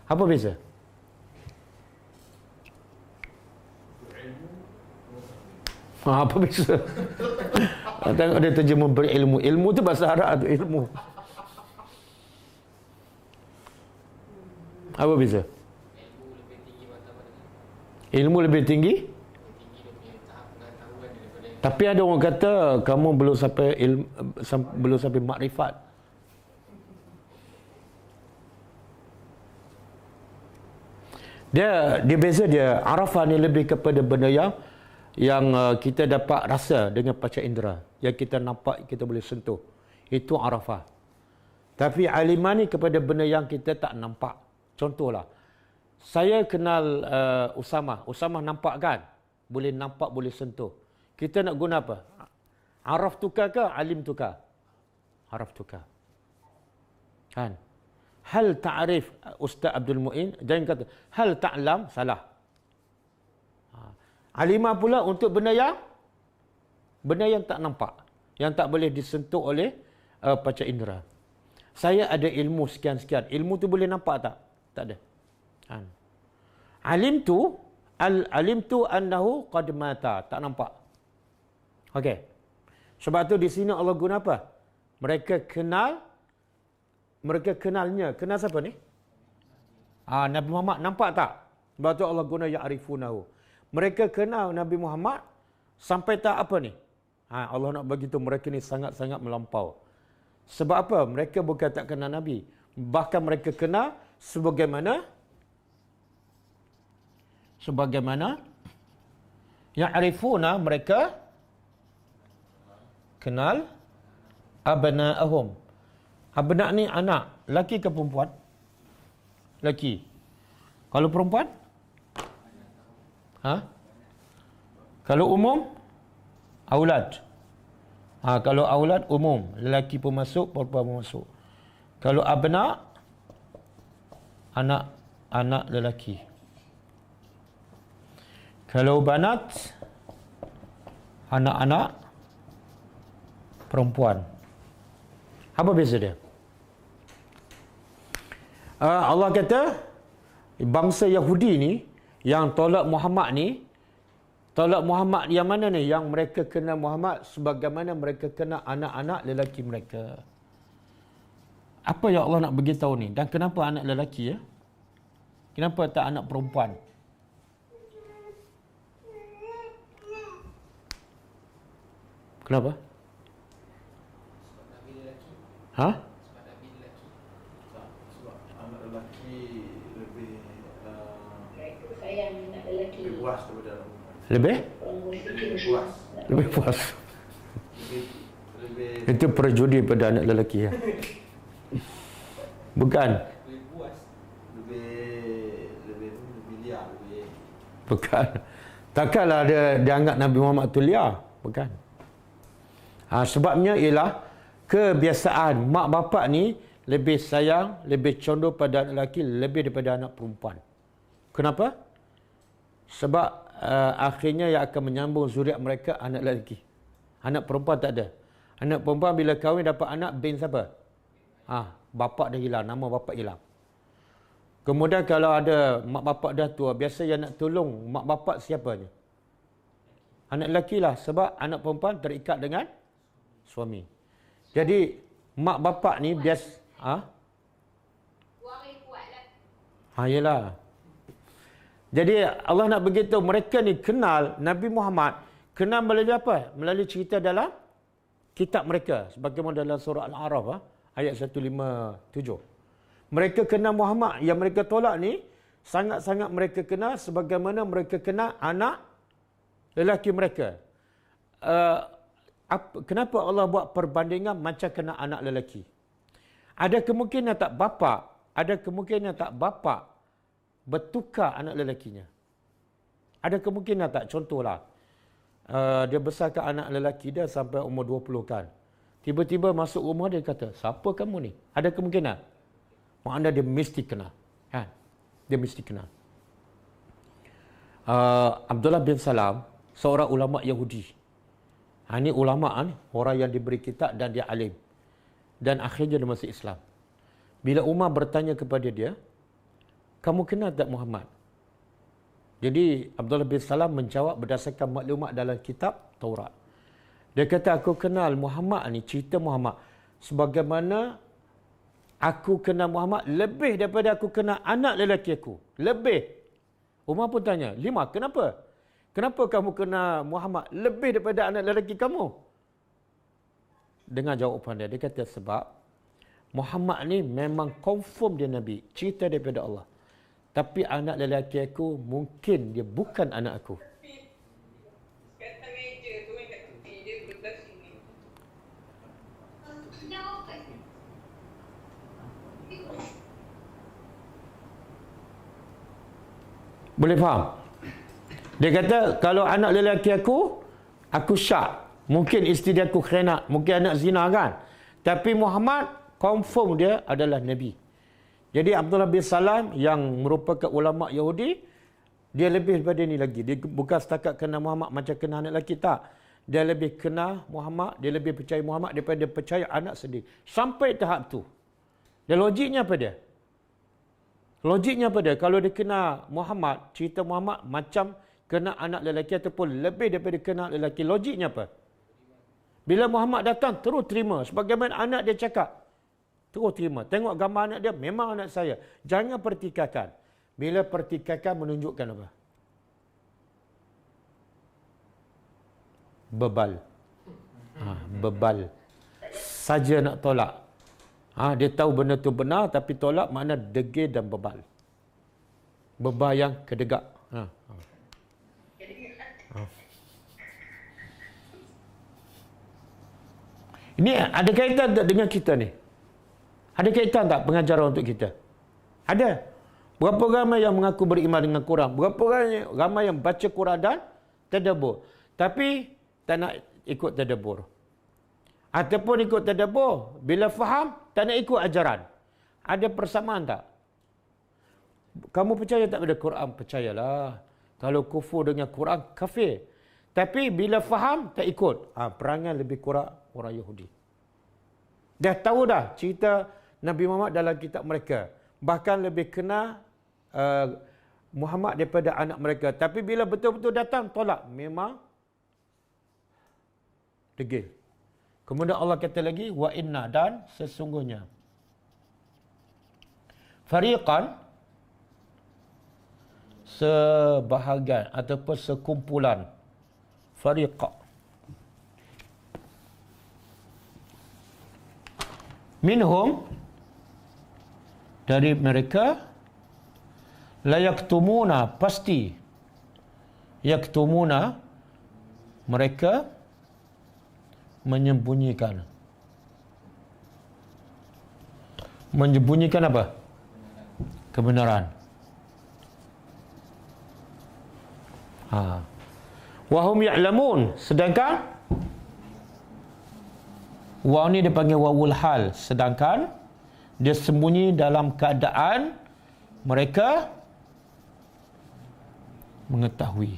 Apa beza? Apa beza? Tengok dia terjemah berilmu. Ilmu tu bahasa Arab tu, ilmu. Apa beza? Ilmu lebih tinggi? Tapi ada orang kata kamu belum sampai makrifat. Dia beza dia. Arafah ni lebih kepada benda yang kita dapat rasa dengan panca indera, yang kita nampak, kita boleh sentuh. Itu Arafah. Tapi alimah ni kepada benda yang kita tak nampak. Contohlah, saya kenal Usamah nampak kan? Boleh nampak, boleh sentuh. Kita nak guna apa? Araf tukar ke alim tukar? Araf tukar. Kan? Hal ta'rif Ustaz Abdul Mu'in, jangan kata hal ta'lam, salah. Alimah pula untuk benda yang tak nampak, yang tak boleh disentuh oleh panca indera. Saya ada ilmu sekian-sekian. Ilmu tu boleh nampak tak? Tak ada. Kan? Alim tu annahu qad mata, tak nampak. Okey. Sebab tu di sini Allah guna apa? Mereka kenalnya. Kenal siapa ni? Nabi Muhammad, nampak tak? Sebab tu Allah guna ya'rifunahu. Mereka kenal Nabi Muhammad sampai tak apa ni? Allah nak bagi tahu mereka ni sangat-sangat melampau. Sebab apa? Mereka bukan tak kenal Nabi. Bahkan mereka kenal sebagaimana ya'rifuna, mereka kenal abna'ahum. Abna' ni anak, laki ke perempuan? Laki. Kalau perempuan? Kalau umum? Aulad. Kalau aulad umum, lelaki pun masuk, perempuan pun masuk. Kalau abna', anak lelaki. Kalau banat, anak-anak perempuan. Apa beza dia? Allah kata bangsa Yahudi ni yang tolak Muhammad ni, tolak Muhammad yang mana ni? Yang mereka kenal Muhammad sebagaimana mereka kenal anak-anak lelaki mereka. Apa yang Allah nak beritahu ni? Dan kenapa anak lelaki ya? Kenapa tak anak perempuan? Kenapa? Sebab anak lelaki lebih sayang anak lelaki. lebih puas daripada anak perempuan. Lebih Puas. puas. Lebih Itu perjudi pada anak lelaki ya. Bukan. lebih puas. Lebih liar, lebih Bukan. Takkanlah dia anggap Nabi Muhammad tu liar. Bukan. Sebabnya ialah kebiasaan mak bapak ni lebih sayang, lebih condong pada anak lelaki lebih daripada anak perempuan. Kenapa? Sebab akhirnya yang akan menyambung zuriat mereka anak lelaki. Anak perempuan tak ada. Anak perempuan bila kahwin dapat anak bin siapa? Bapak dah hilang, nama bapak hilang. Kemudian kalau ada mak bapak dah tua, biasa yang nak tolong mak bapak siapanya? Anak lelaki lah, sebab anak perempuan terikat dengan suami. Jadi mak bapak ni biasa Suami kuatlah. Yelah. Jadi Allah nak beritahu mereka ni kenal Nabi Muhammad, kenal melalui apa? Melalui cerita dalam kitab mereka, sebagaimana dalam surah Al-A'raf ayat 157. Mereka kenal Muhammad, yang mereka tolak ni sangat-sangat mereka kenal sebagaimana mereka kenal anak lelaki mereka. Kenapa Allah buat perbandingan macam kenal anak lelaki? Ada kemungkinan tak bapa bertukar anak lelakinya? Ada kemungkinan tak? Contohlah, dia besarkan anak lelaki dia sampai umur 20 kan. Tiba-tiba masuk rumah dia kata, siapa kamu ni? Ada kemungkinan? Maknanya dia mesti kenal. Kan? Dia mesti kenal. Abdullah bin Salam, seorang ulama Yahudi. Ini ulama ni, orang yang diberi kitab dan dia alim. Dan akhirnya dia masuk Islam. Bila Umar bertanya kepada dia, kamu kenal tak Muhammad? Jadi Abdullah bin Salam menjawab berdasarkan maklumat dalam kitab Taurat. Dia kata, aku kenal Muhammad ni, cerita Muhammad. Sebagaimana aku kenal Muhammad lebih daripada aku kenal anak lelaki aku. Lebih. Umar pun tanya, 5, kenapa? Kenapa kamu kenal Muhammad lebih daripada anak lelaki kamu? Dengan jawapan dia, dia kata sebab Muhammad ni memang confirm dia Nabi, cerita daripada Allah. Tapi anak lelaki aku mungkin dia bukan anak aku. Kata meja tu yang kat tepi dia belah sini. Boleh faham? Dia kata, kalau anak lelaki aku syak. Mungkin isteri aku khianat, mungkin anak zina kan. Tapi Muhammad confirm dia adalah Nabi. Jadi Abdullah bin Salam yang merupakan ulama Yahudi, dia lebih daripada ni lagi. Dia bukan setakat kenal Muhammad macam kenal anak lelaki, tak. Dia lebih kenal Muhammad, dia lebih percaya Muhammad daripada dia percaya anak sendiri. Sampai tahap tu. Dan logiknya apa dia? Logiknya apa dia? Kalau dia kenal Muhammad, cerita Muhammad macam kenal anak lelaki ataupun lebih daripada kenal lelaki. Logiknya apa? Bila Muhammad datang, terus terima. Sebagaimana anak dia cakap, terus terima. Tengok gambar anak dia, memang anak saya. Jangan pertikaikan. Bila pertikaikan menunjukkan apa? Bebal. Bebal. Saja nak tolak. Dia tahu benda tu benar, tapi tolak makna degil dan bebal. Bebal yang kedegak. Ini ada kaitan tak dengan kita ni? Ada kaitan tak pengajaran untuk kita? Ada. Berapa ramai yang mengaku beriman dengan Quran? Berapa ramai yang baca Quran dan tadabbur? Tapi tak nak ikut tadabbur. Ataupun ikut tadabbur, bila faham, tak nak ikut ajaran. Ada persamaan tak? Kamu percaya tak pada Quran? Percayalah. Kalau kufur dengan Quran, kafir. Tapi bila faham, tak ikut. Perangai lebih kurang orang Yahudi. Dah tahu dah cerita Nabi Muhammad dalam kitab mereka. Bahkan lebih kenal Muhammad daripada anak mereka. Tapi bila betul-betul datang, tolak. Memang degil. Kemudian Allah kata lagi, wa inna, dan sesungguhnya. Fariqan, sebahagian ataupun sekumpulan. Fariqa. Minhum, dari mereka, la yaktumuna, pasti. Yaktumuna, mereka menyembunyikan. Menyembunyikan apa? Kebenaran. Wahum ya'lamun. Sedangkan waw ni dia panggil wawul hal. Sedangkan dia sembunyi dalam keadaan mereka mengetahui.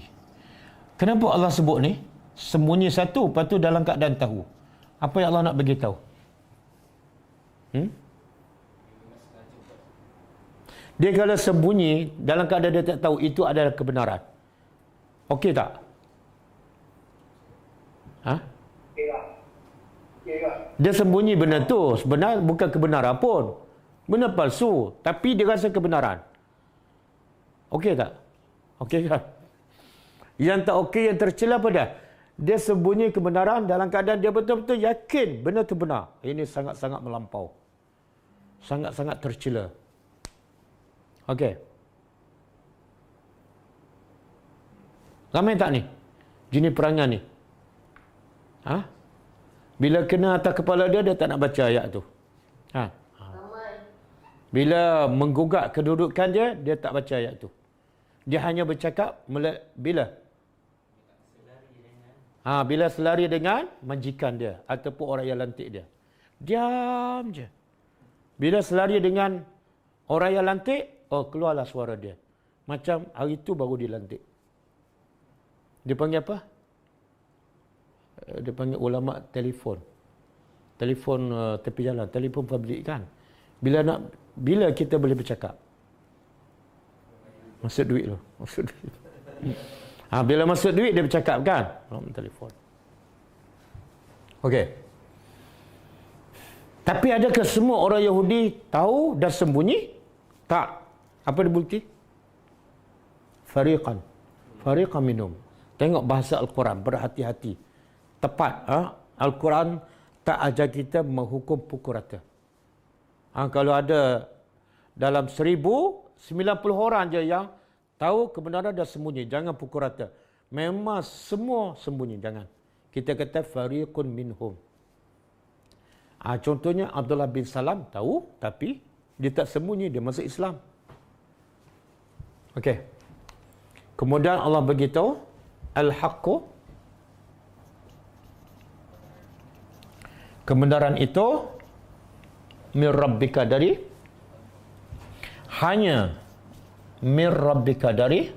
Kenapa Allah sebut ni? Sembunyi satu, lepas tu dalam keadaan tahu. Apa yang Allah nak bagi tahu? Dia kalau sembunyi dalam keadaan dia tak tahu, itu adalah kebenaran. Okey tak? Dia sembunyi benda tu, sebenarnya bukan kebenaran pun. Benda palsu, tapi dia rasa kebenaran. Okey tak? Okey kan? Yang tak okey, yang tercela apa dia? Dia sembunyi kebenaran dalam keadaan dia betul-betul yakin benda tu benar. Ini sangat-sangat melampau. Sangat-sangat tercela. Okey. Ramai tak ni? Jenis perangan ni. Bila kena atas kepala dia, dia tak nak baca ayat tu. Bila menggugat kedudukan dia, dia tak baca ayat tu. Dia hanya bercakap bila? Bila selari dengan majikan dia ataupun orang yang lantik dia. Diam je. Bila selari dengan orang yang lantik, keluarlah suara dia. Macam hari tu baru dilantik. Dia panggil apa? Dia panggil ulama telefon. Telefon tepi jalan, telefon publik kan. Bila kita boleh bercakap? Masuk duit tu. Masuk duit. Bila masuk duit dia bercakap kan? Telefon. Okey. Tapi adakah semua orang Yahudi tahu dan sembunyi? Tak. Apa dia bukti? Fariqan minhum. Tengok bahasa Al-Quran, berhati-hati. Tepat. Al-Quran tak ajar kita menghukum pukul rata. Kalau ada dalam 1090 orang je yang tahu kebenaran dan sembunyi, jangan pukul rata. Memang semua sembunyi, jangan. Kita kata fariqun minhum. Contohnya Abdullah bin Salam tahu, tapi dia tak sembunyi, dia masuk Islam. Okey. Kemudian Allah beritahu al-haqqu, kebenaran itu mir rabbika, dari hanya mir rabbika, dari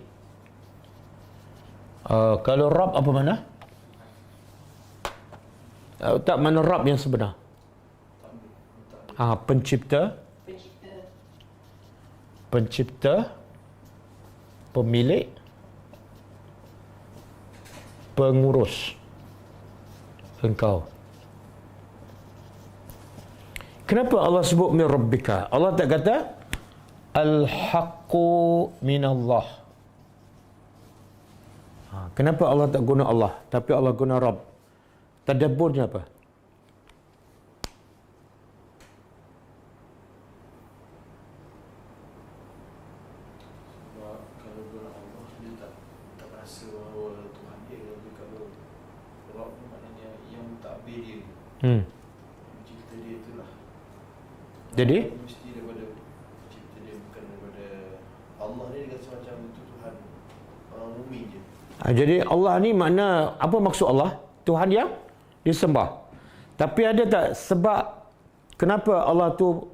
kalau Rabb apa mana? Tak, mana Rabb yang sebenar? Pencipta, pemilik, pengurus engkau. Kenapa Allah sebut min rabbika? Allah tak kata al-haqqu minallah. Kenapa Allah tak guna Allah, tapi Allah guna Rabb? Tadabburnya apa? Sebab kalau guna Allah, dia tak rasa bahawa Tuhan dia. Tapi kalau Rabb tu maknanya yang mentadbir dia. Mencipta dia itulah. Jadi mesti daripada pencipta dia, bukan daripada Allah ni. Dia kata macam itu Tuhan orang bumi je. Jadi Allah ni makna apa maksud Allah? Tuhan yang disembah. Tapi ada tak sebab kenapa Allah tu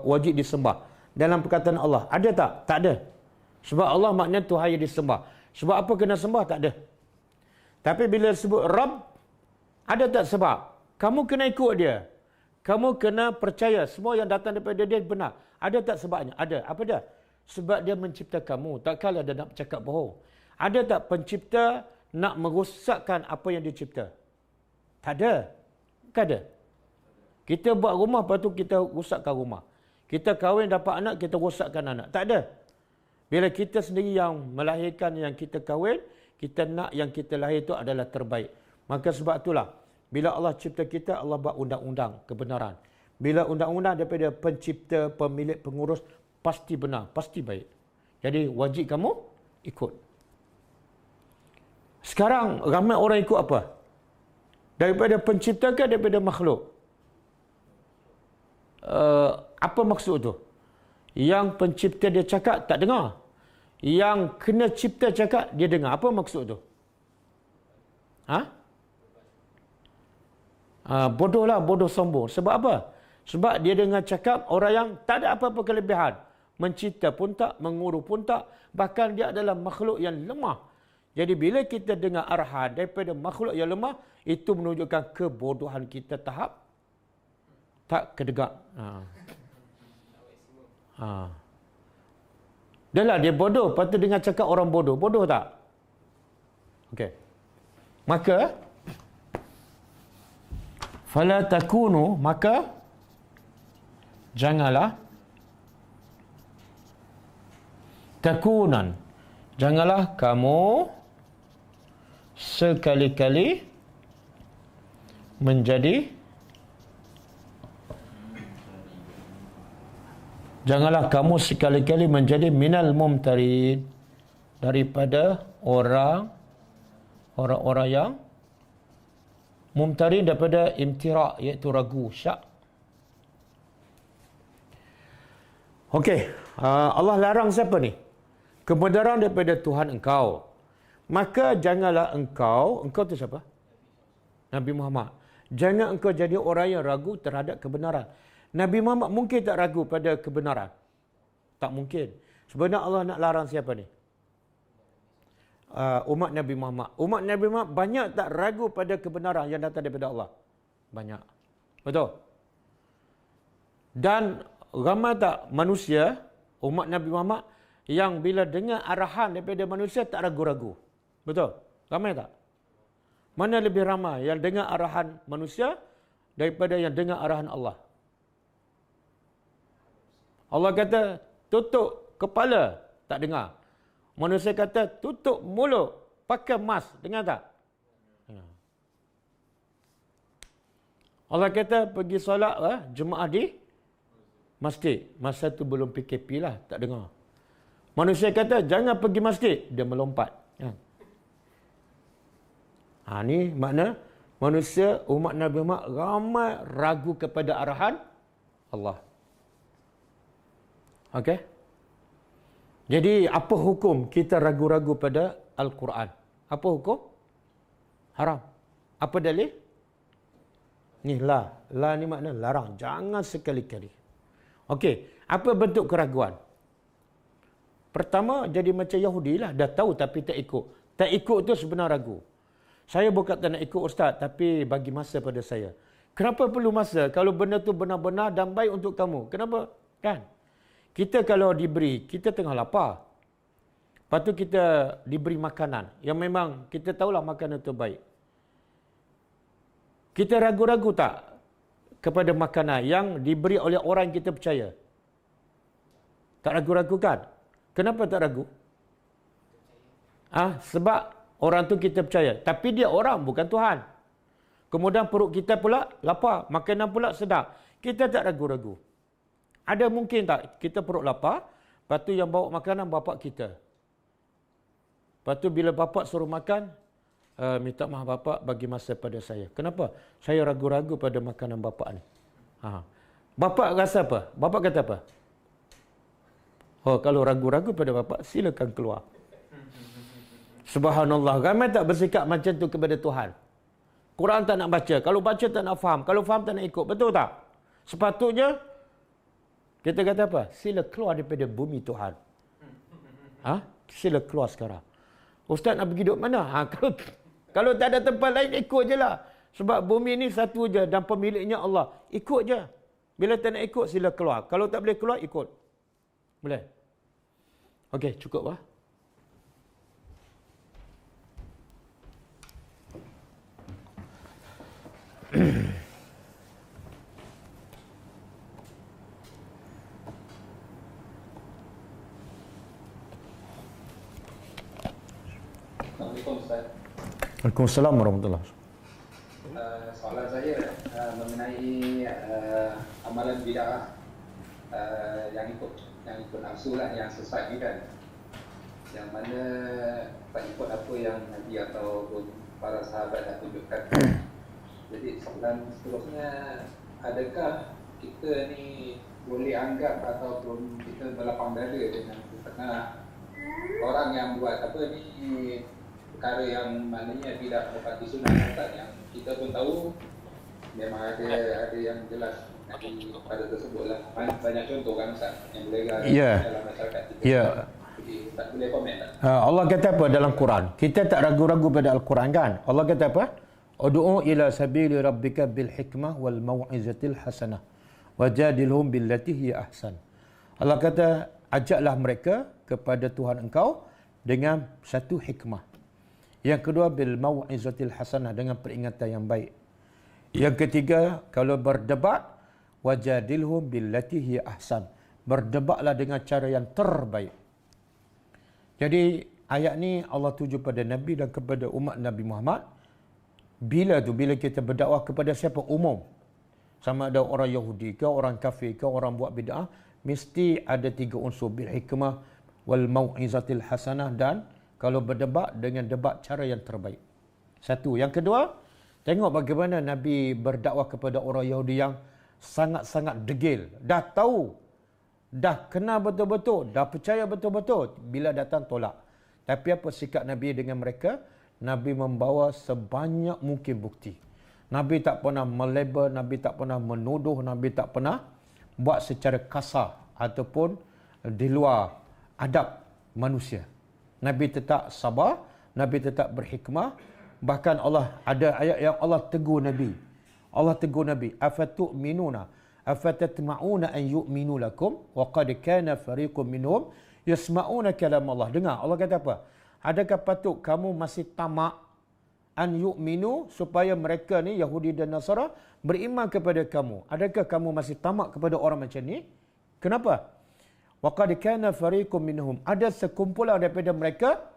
wajib disembah? Dalam perkataan Allah ada tak? Tak ada. Sebab Allah makna Tuhan yang disembah. Sebab apa kena sembah? Tak ada. Tapi bila sebut Rabb, ada tak sebab? Kamu kena ikut dia. Kamu kena percaya semua yang datang daripada dia benar. Ada tak sebabnya? Ada. Apa dia? Sebab dia mencipta kamu. Takkanlah dia nak bercakap bohong. Ada tak pencipta nak merosakkan apa yang dia cipta? Tak ada. Tak ada. Kita buat rumah, lepas tu kita rosakkan rumah. Kita kahwin dapat anak, kita rosakkan anak. Tak ada. Bila kita sendiri yang melahirkan, yang kita kahwin, kita nak yang kita lahir itu adalah terbaik. Maka sebab itulah, bila Allah cipta kita, Allah buat undang-undang kebenaran. Bila undang-undang daripada pencipta, pemilik, pengurus, pasti benar, pasti baik. Jadi wajib kamu ikut. Sekarang ramai orang ikut apa? Daripada pencipta ke daripada makhluk? Apa maksud tu? Yang pencipta dia cakap tak dengar. Yang kena cipta cakap dia dengar. Apa maksud tu? Bodoh lah, bodoh sombong. Sebab apa? Sebab dia dengar cakap orang yang tak ada apa-apa kelebihan. Mencipta pun tak, mengurus pun tak. Bahkan dia adalah makhluk yang lemah. Jadi bila kita dengar arahan daripada makhluk yang lemah, itu menunjukkan kebodohan kita tahap tak kedegak. Dah lah dia bodoh, lepas tu dengar cakap orang bodoh. Bodoh tak? Okey. Maka fala takunu, maka janganlah takunan, janganlah kamu sekali-kali menjadi, janganlah kamu sekali-kali menjadi minal mumtarin, daripada orang-orang yang mumtarin, daripada imtira, iaitu ragu, syak. Okey, Allah larang siapa ni? Kebenaran daripada Tuhan engkau. Maka janganlah engkau tu siapa? Nabi Muhammad. Jangan engkau jadi orang yang ragu terhadap kebenaran. Nabi Muhammad mungkin tak ragu pada kebenaran? Tak mungkin. Sebenarnya Allah nak larang siapa ni? Umat Nabi Muhammad. Umat Nabi Muhammad banyak tak ragu pada kebenaran yang datang daripada Allah? Banyak. Betul? Dan ramai tak manusia, umat Nabi Muhammad, yang bila dengar arahan daripada manusia tak ragu-ragu? Betul? Ramai tak? Mana lebih ramai yang dengar arahan manusia daripada yang dengar arahan Allah? Allah kata, tutup kepala, tak dengar. Manusia kata, tutup mulut, pakai mask, dengar tak? Allah kata, pergi solat Jumaat di masjid. Masa tu belum PKP lah, tak dengar. Manusia kata, jangan pergi masjid, dia melompat. Ni makna manusia, umat Nabi Muhammad ramai ragu kepada arahan Allah. Okey? Jadi apa hukum kita ragu-ragu pada Al-Quran? Apa hukum? Haram. Apa dalil? Ni la ni makna larang. Jangan sekali-kali. Okey, apa bentuk keraguan? Pertama, jadi macam Yahudi lah. Dah tahu tapi tak ikut. Tak ikut tu sebenar ragu. Saya bukan tak nak ikut Ustaz, tapi bagi masa pada saya. Kenapa perlu masa kalau benda tu benar-benar dan baik untuk kamu? Kenapa? Kan? Kita kalau diberi, kita tengah lapar. Lepas tu kita diberi makanan yang memang kita tahulah makanan itu baik. Kita ragu-ragu tak kepada makanan yang diberi oleh orang yang kita percaya? Tak ragu-ragu kan? Kenapa tak ragu? Sebab orang tu kita percaya. Tapi dia orang, bukan Tuhan. Kemudian perut kita pula lapar. Makanan pula sedap. Kita tak ragu-ragu. Ada mungkin tak kita perut lapar, lepas tu yang bawa makanan bapak kita. Lepas tu bila bapak suruh makan, minta maaf bapak bagi masa pada saya. Kenapa? Saya ragu-ragu pada makanan bapak ni. Bapak rasa apa? Bapak kata apa? Kalau ragu-ragu pada bapak, silakan keluar. Subhanallah. Ramai tak bersikap macam tu kepada Tuhan? Quran tak nak baca. Kalau baca tak nak faham. Kalau faham tak nak ikut. Betul tak? Sepatutnya, kita kata apa? Sila keluar daripada bumi Tuhan. Sila keluar sekarang. Ustaz nak pergi duduk mana? Kalau tak ada tempat lain, ikut je lah. Sebab bumi ni satu je dan pemiliknya Allah. Ikut je. Bila tak nak ikut, sila keluar. Kalau tak boleh keluar, ikut. Boleh? Okey, cukup lah. Assalamualaikum Ustaz. Waalaikumsalam warahmatullahi wabarakatuh. Soalan saya mengenai amalan bid'ah yang ikut nafsu lah, yang sesat ni kan. Yang mana tak ikut apa yang Nabi atau para sahabat dah tunjukkan. Jadi soalan seterusnya, adakah kita ni boleh anggap ataupun kita berlapang dada dengan setengah orang yang buat apa ni, perkara yang maknanya tidak mendapati sunnah Ustaz, yang kita pun tahu memang ada yang jelas Nabi pada tersebutlah. Banyak contoh kan Ustaz yang boleh dalam masyarakat kita. Jadi Ustaz boleh komen tak? Allah kata apa dalam Quran? Kita tak ragu-ragu pada Al-Quran kan? Allah kata apa? Ud'u ila sabili rabbika bil hikmah wal mau'izatil hasanah wajadilhum billati hiya ahsan. Allah kata, ajaklah mereka kepada Tuhan engkau dengan satu hikmah. Yang kedua, bil mau'izatil hasanah, dengan peringatan yang baik. Yang ketiga, kalau berdebat, wajadilhum billati hiya ahsan. Berdebatlah dengan cara yang terbaik. Jadi ayat ni Allah tuju pada Nabi dan kepada umat Nabi Muhammad. Bila kita berdakwah kepada siapa? Umum. Sama ada orang Yahudi ke, orang kafir ke, orang buat bid'ah, mesti ada 3 unsur, bil hikmah wal mau'izatil hasanah, dan kalau berdebat dengan debat cara yang terbaik. Satu. Yang kedua, tengok bagaimana Nabi berdakwah kepada orang Yahudi yang sangat-sangat degil. Dah tahu, dah kenal betul-betul, dah percaya betul-betul, bila datang tolak. Tapi apa sikap Nabi dengan mereka? Nabi membawa sebanyak mungkin bukti. Nabi tak pernah melabel, Nabi tak pernah menuduh, Nabi tak pernah buat secara kasar ataupun di luar adab manusia. Nabi tetap sabar, Nabi tetap berhikmah. Bahkan Allah ada ayat yang Allah tegur Nabi. Allah tegur Nabi, afatu'minuna afatatma'una an yu'minu lakum wa qad kana fariqun minhum yasma'una kalam Allah. Dengar Allah kata apa? Adakah patut kamu masih tamak an yu'minu, supaya mereka ni Yahudi dan Nasara beriman kepada kamu? Adakah kamu masih tamak kepada orang macam ni? Kenapa? Wa qad kana fariqun minhum, ada sekumpulan daripada mereka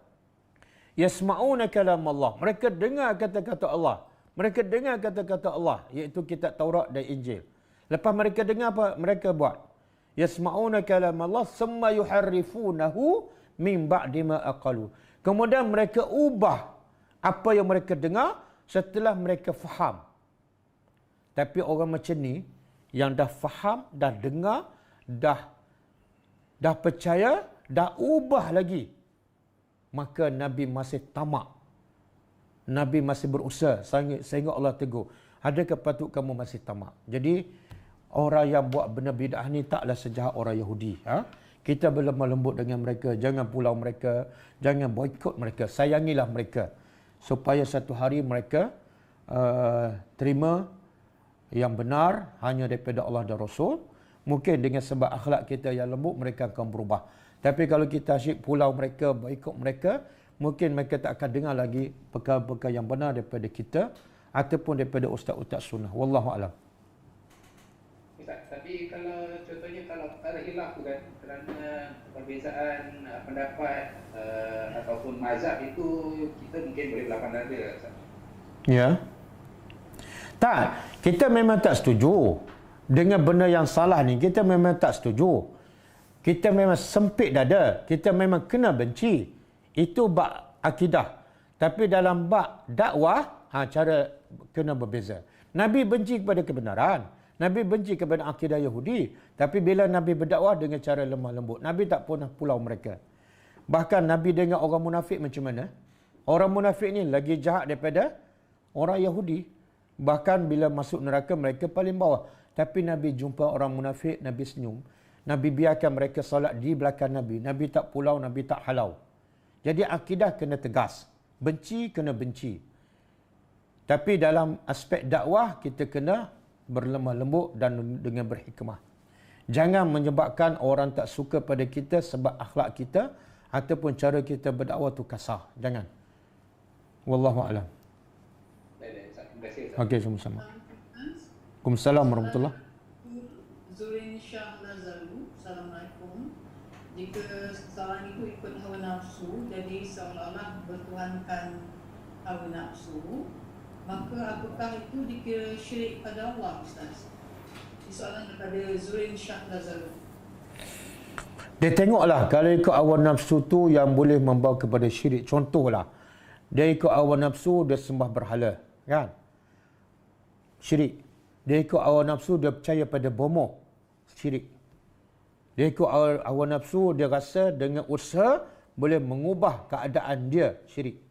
yasma'una kalam Allah, mereka dengar kata-kata Allah, mereka dengar kata-kata Allah, iaitu kitab Taurat dan Injil. Lepas mereka dengar, apa mereka buat? Yasma'una kalam Allah summa yuharrifunahu min ba'di ma aqalu, kemudian mereka ubah apa yang mereka dengar setelah mereka faham. Tapi orang macam ni, yang dah faham, dah dengar, dah percaya, dah ubah lagi, maka Nabi masih tamak. Nabi masih berusaha, sehingga Allah tegur, adakah patut kamu masih tamak? Jadi, orang yang buat benda bid'ah ni taklah sejahat orang Yahudi. Kita berlemah lembut dengan mereka, jangan pulau mereka, jangan boikot mereka, sayangilah mereka, supaya satu hari mereka terima yang benar hanya daripada Allah dan Rasul. Mungkin dengan sebab akhlak kita yang lembut, mereka akan berubah. Tapi kalau kita asyik pulau mereka, boikot mereka, mungkin mereka tak akan dengar lagi perkara-perkara yang benar daripada kita ataupun daripada ustaz-ustaz sunnah. Wallahu a'lam. Ustaz, tapi kalau contohnya kalau perkara khilaf tu kan, kerana perbezaan pendapat ataupun mazhab itu, kita mungkin boleh berlapang dada, Ustaz. Ya. Tak, kita memang tak setuju dengan benda yang salah ni. Kita memang tak setuju. Kita memang sempit dada, kita memang kena benci. Itu bab akidah. Tapi dalam bab dakwah, cara kena berbeza. Nabi benci kepada kebenaran, Nabi benci kepada akidah Yahudi. Tapi bila Nabi berdakwah dengan cara lemah lembut, Nabi tak pernah pulau mereka. Bahkan Nabi dengan orang munafik macam mana? Orang munafik ni lagi jahat daripada orang Yahudi. Bahkan bila masuk neraka, mereka paling bawah. Tapi Nabi jumpa orang munafik, Nabi senyum. Nabi biarkan mereka solat di belakang Nabi. Nabi tak pulau, Nabi tak halau. Jadi akidah kena tegas. Benci kena benci. Tapi dalam aspek dakwah, kita kena berlemah lembut dan dengan berhikmah. Jangan menyebabkan orang tak suka pada kita sebab akhlak kita ataupun cara kita berdakwah tu kasar. Jangan. Wallahu a'lam. Terima kasih. Okey, sama-sama. Waalaikumsalam warahmatullahi. Zurin Shah Lazaru, Assalamualaikum. Jika seseorang itu ikut hawa nafsu, jadi seolah-olah bertuhankan hawa nafsu, maka apakah itu dikira syirik pada Allah, Ustaz? Ini soalan daripada Zurin Shah Lazaru. Dia tengoklah, kalau ikut hawa nafsu tu yang boleh membawa kepada syirik. Contohlah, dia ikut hawa nafsu, dia sembah berhala, kan? Syirik. Dia ikut hawa nafsu, dia percaya pada bomoh, syirik. Dia ikut hawa nafsu, dia rasa dengan usaha boleh mengubah keadaan dia, syirik.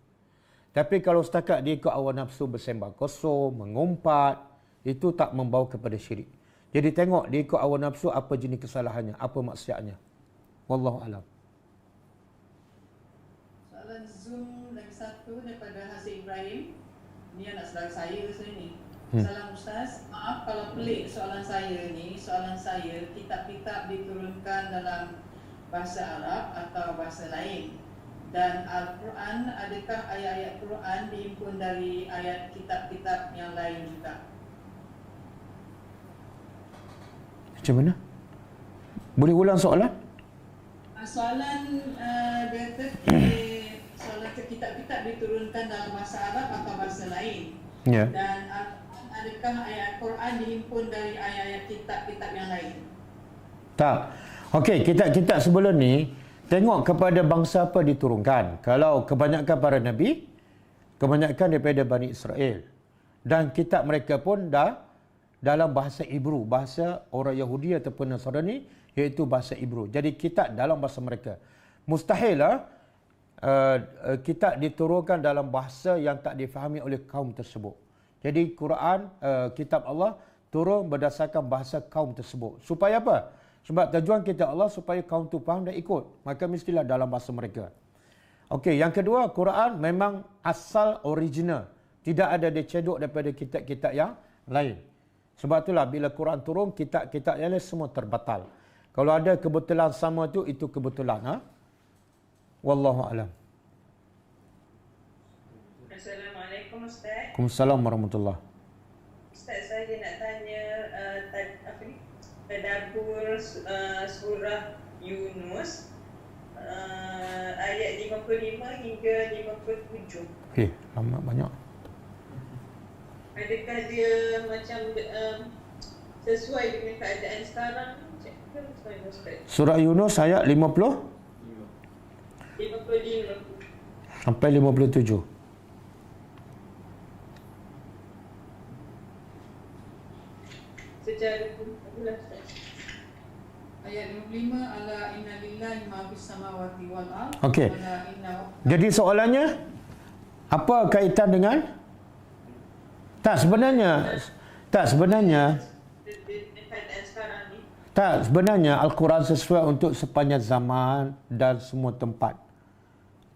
Tapi kalau setakat dia ikut hawa nafsu bersembah kosong, mengumpat, itu tak membawa kepada syirik. Jadi tengok dia ikut hawa nafsu apa jenis kesalahannya, apa maksiatnya. Wallahu alam. Soalan Zoom lagi satu daripada Haziq Ibrahim. Ni anak saudara saya ni. Salam Ustaz, maaf kalau pelik soalan saya ni. Soalan saya, kitab-kitab diturunkan dalam bahasa Arab atau bahasa lain? Dan Al-Quran, adakah ayat-ayat Quran dihimpun dari ayat kitab-kitab yang lain juga? Macam mana? Boleh ulang soalan? Soalan dia soalan kitab-kitab diturunkan dalam bahasa Arab atau bahasa lain? Ya. Dan adakah ayat Quran dihimpun dari ayat-ayat kitab-kitab yang lain? Tak. Okey, kitab-kitab sebelum ni tengok kepada bangsa apa diturunkan. Kalau kebanyakan para nabi, kebanyakan daripada Bani Israel. Dan kitab mereka pun dah dalam bahasa Ibru, bahasa orang Yahudi ataupun Nasrani, iaitu bahasa Ibru. Jadi kitab dalam bahasa mereka. Mustahil kitab diturunkan dalam bahasa yang tak difahami oleh kaum tersebut. Jadi Quran, kitab Allah turun berdasarkan bahasa kaum tersebut. Supaya apa? Sebab tujuan kitab Allah supaya kaum tu faham dan ikut. Maka mestilah dalam bahasa mereka. Okey, yang kedua, Quran memang asal original. Tidak ada dicedok daripada kitab-kitab yang lain. Sebab itulah bila Quran turun, kitab-kitab yang lain semua terbatal. Kalau ada kebetulan sama tu, itu kebetulan. Wallahu alam. Assalamualaikum Ustaz. Waalaikumsalam warahmatullahi. Ustaz, saya nak tanya tadabbur surah Yunus ayat 55 hingga 57. Okey, lama banyak. Adakah dia macam sesuai dengan keadaan sekarang? Macam mana Ustaz? Surah Yunus ayat 50 55. sampai 57. Secara pula Ustaz. Ayat 55, ala inna lillahi ma fis samawati wal ardh. Okey. Ala inna Jadi soalannya apa kaitan dengan sebenarnya Keadaan sekarang ni. sebenarnya Al-Quran sesuai untuk sepanjang zaman dan semua tempat.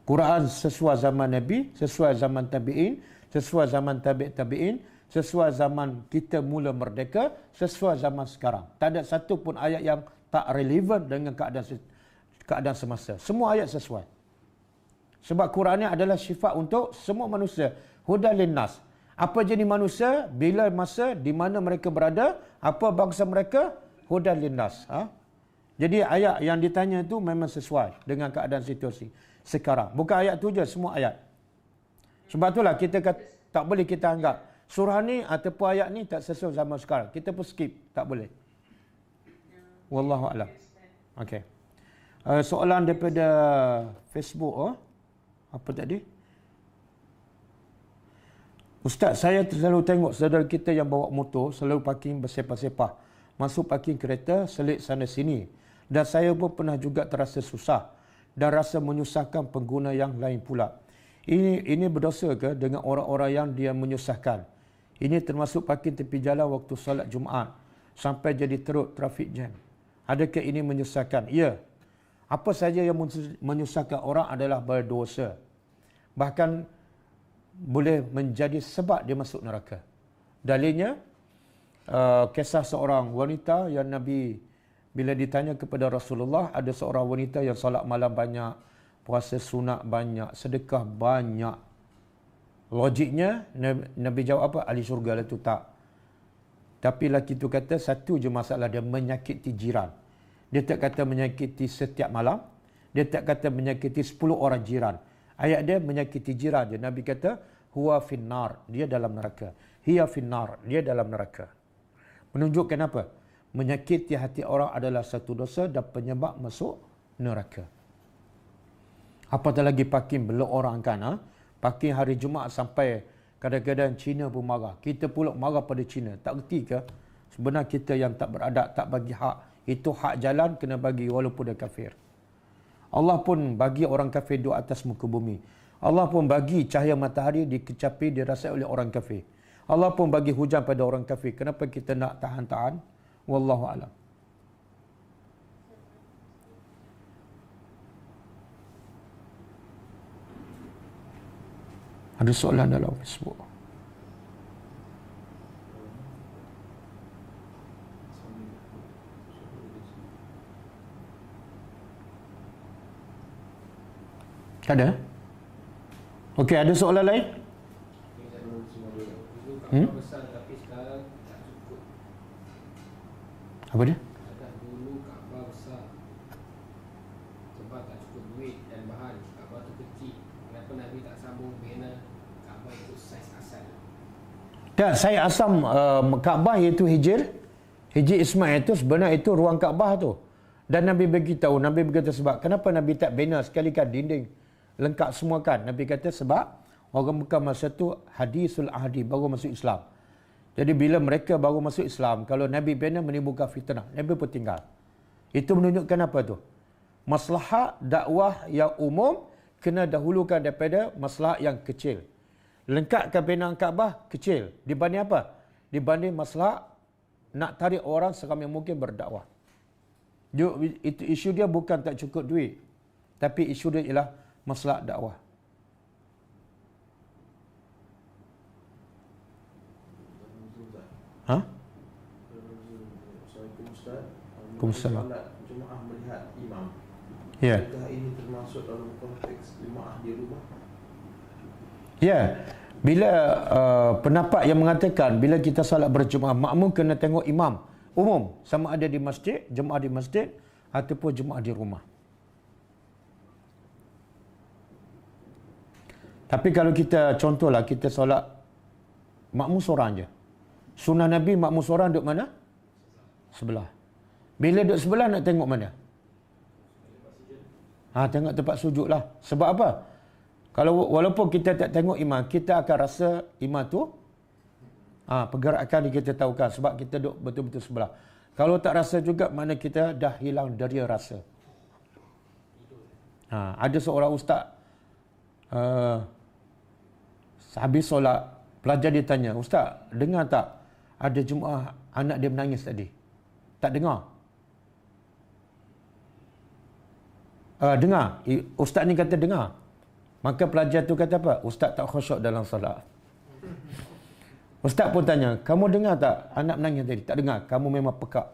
Quran sesuai zaman Nabi, sesuai zaman tabi'in, sesuai zaman tabi'in, sesuai zaman kita mula merdeka, sesuai zaman sekarang. Tak ada satu pun ayat yang tak relevan dengan keadaan semasa. Semua ayat sesuai. Sebab Quran ni adalah sifat untuk semua manusia. Hudan linnas. Apa jenis manusia, bila masa, di mana mereka berada, apa bangsa mereka, hudan linnas. Jadi ayat yang ditanya itu memang sesuai dengan keadaan situasi sekarang. Bukan ayat tu je, semua ayat. Sebab itulah kita tak boleh kita anggap surah ni ataupun ayat ni tak sesuai zaman sekarang. Kita pun skip, tak boleh. Wallahu a'lam. Okey. Soalan daripada Facebook. Apa tadi? Ustaz, saya selalu tengok saudara kita yang bawa motor selalu parking bersepah-sepah. Masuk parking kereta, selit sana sini. Dan saya pun pernah juga terasa susah dan rasa menyusahkan pengguna yang lain pula. Ini berdosa ke dengan orang-orang yang dia menyusahkan? Ini termasuk parking tepi jalan waktu solat Jumaat sampai jadi teruk trafik jam. Adakah ini menyusahkan? Ya. Apa saja yang menyusahkan orang adalah berdosa. Bahkan boleh menjadi sebab dia masuk neraka. Dalilnya, kisah seorang wanita yang Nabi bila ditanya kepada Rasulullah, ada seorang wanita yang solat malam banyak, puasa sunat banyak, sedekah banyak. Logiknya, Nabi jawab apa? Ahli syurga lah tu. Tak. Tapi lelaki tu kata, satu je masalah dia, menyakiti jiran. Dia tak kata menyakiti setiap malam. Dia tak kata menyakiti 10 orang jiran. Ayat dia menyakiti jiran je. Nabi kata, huwa finnar, dia dalam neraka. Hiya finnar, dia dalam neraka. Menunjukkan apa? Menyakiti hati orang adalah satu dosa dan penyebab masuk neraka. Apatah lagi parking belok orang kan? Parking hari Jumaat sampai kadang-kadang Cina pun marah. Kita pula marah pada Cina. Tak erti ke? Sebenarnya kita yang tak beradab, tak bagi hak. Itu hak jalan kena bagi walaupun dia kafir. Allah pun bagi orang kafir duduk atas muka bumi. Allah pun bagi cahaya matahari dikecapi, dirasai oleh orang kafir. Allah pun bagi hujan pada orang kafir. Kenapa kita nak tahan-tahan? Wallahu a'lam. Ada soalan dalam Facebook? Ada? Okey, ada soalan lain? Besar tapi sekarang tak cukup. Apa dia? Dulu Kaabah besar sebab tak cukup duit dan bahan. Kaabah tu kecil. Kenapa Nabi tak sambung bina Kaabah itu saiz asal? Dan saya asam Kaabah iaitu Hijr Ismail itu sebenarnya itu ruang Kaabah tu. Dan Nabi beritahu, Nabi berkata sebab kenapa Nabi tak bina sekalikan dinding lengkap semua kan? Nabi kata sebab orang Mekah masa tu hadisul ahdi, baru masuk Islam. Jadi bila mereka baru masuk Islam, kalau Nabi bina menimbulkan fitnah, Nabi pun tinggal. Itu menunjukkan apa tu? Maslahat dakwah yang umum kena dahulukan daripada maslahat yang kecil. Lengkapkan binaan Kaabah kecil dibanding apa? Dibanding maslahat nak tarik orang seramai mungkin berdakwah. Itu isu dia bukan tak cukup duit, tapi isu dia ialah maslahat dakwah. Ha? Assalamualaikum Ustaz. Waalaikumsalam. Solat Jumaah melihat imam. Ya. Adakah ini termasuk dalam konteks Jumaah di rumah? Ya. Bila pendapat yang mengatakan bila kita solat berjemaah, makmum kena tengok imam umum, sama ada di masjid, jemaah di masjid ataupun jemaah di rumah. Tapi kalau kita contohlah kita solat makmum seorang je. Sunnah Nabi makmum seorang duduk mana? Sebelah. Bila duduk sebelah nak tengok mana? Tengok tempat sujud lah. Sebab apa? Kalau walaupun kita tak tengok imam, kita akan rasa imam tu pergerakan ni kita tahu kan sebab kita duduk betul-betul sebelah. Kalau tak rasa juga mana kita dah hilang deria rasa. Ada seorang ustaz habis solat, pelajar dia tanya, "Ustaz, dengar tak ada jemaah anak dia menangis tadi?" Tak dengar. Dengar. Ustaz ni kata dengar. Maka pelajar tu kata apa? Ustaz tak khusyuk dalam solat. Ustaz pun tanya, "Kamu dengar tak anak menangis tadi?" Tak dengar. Kamu memang pekak.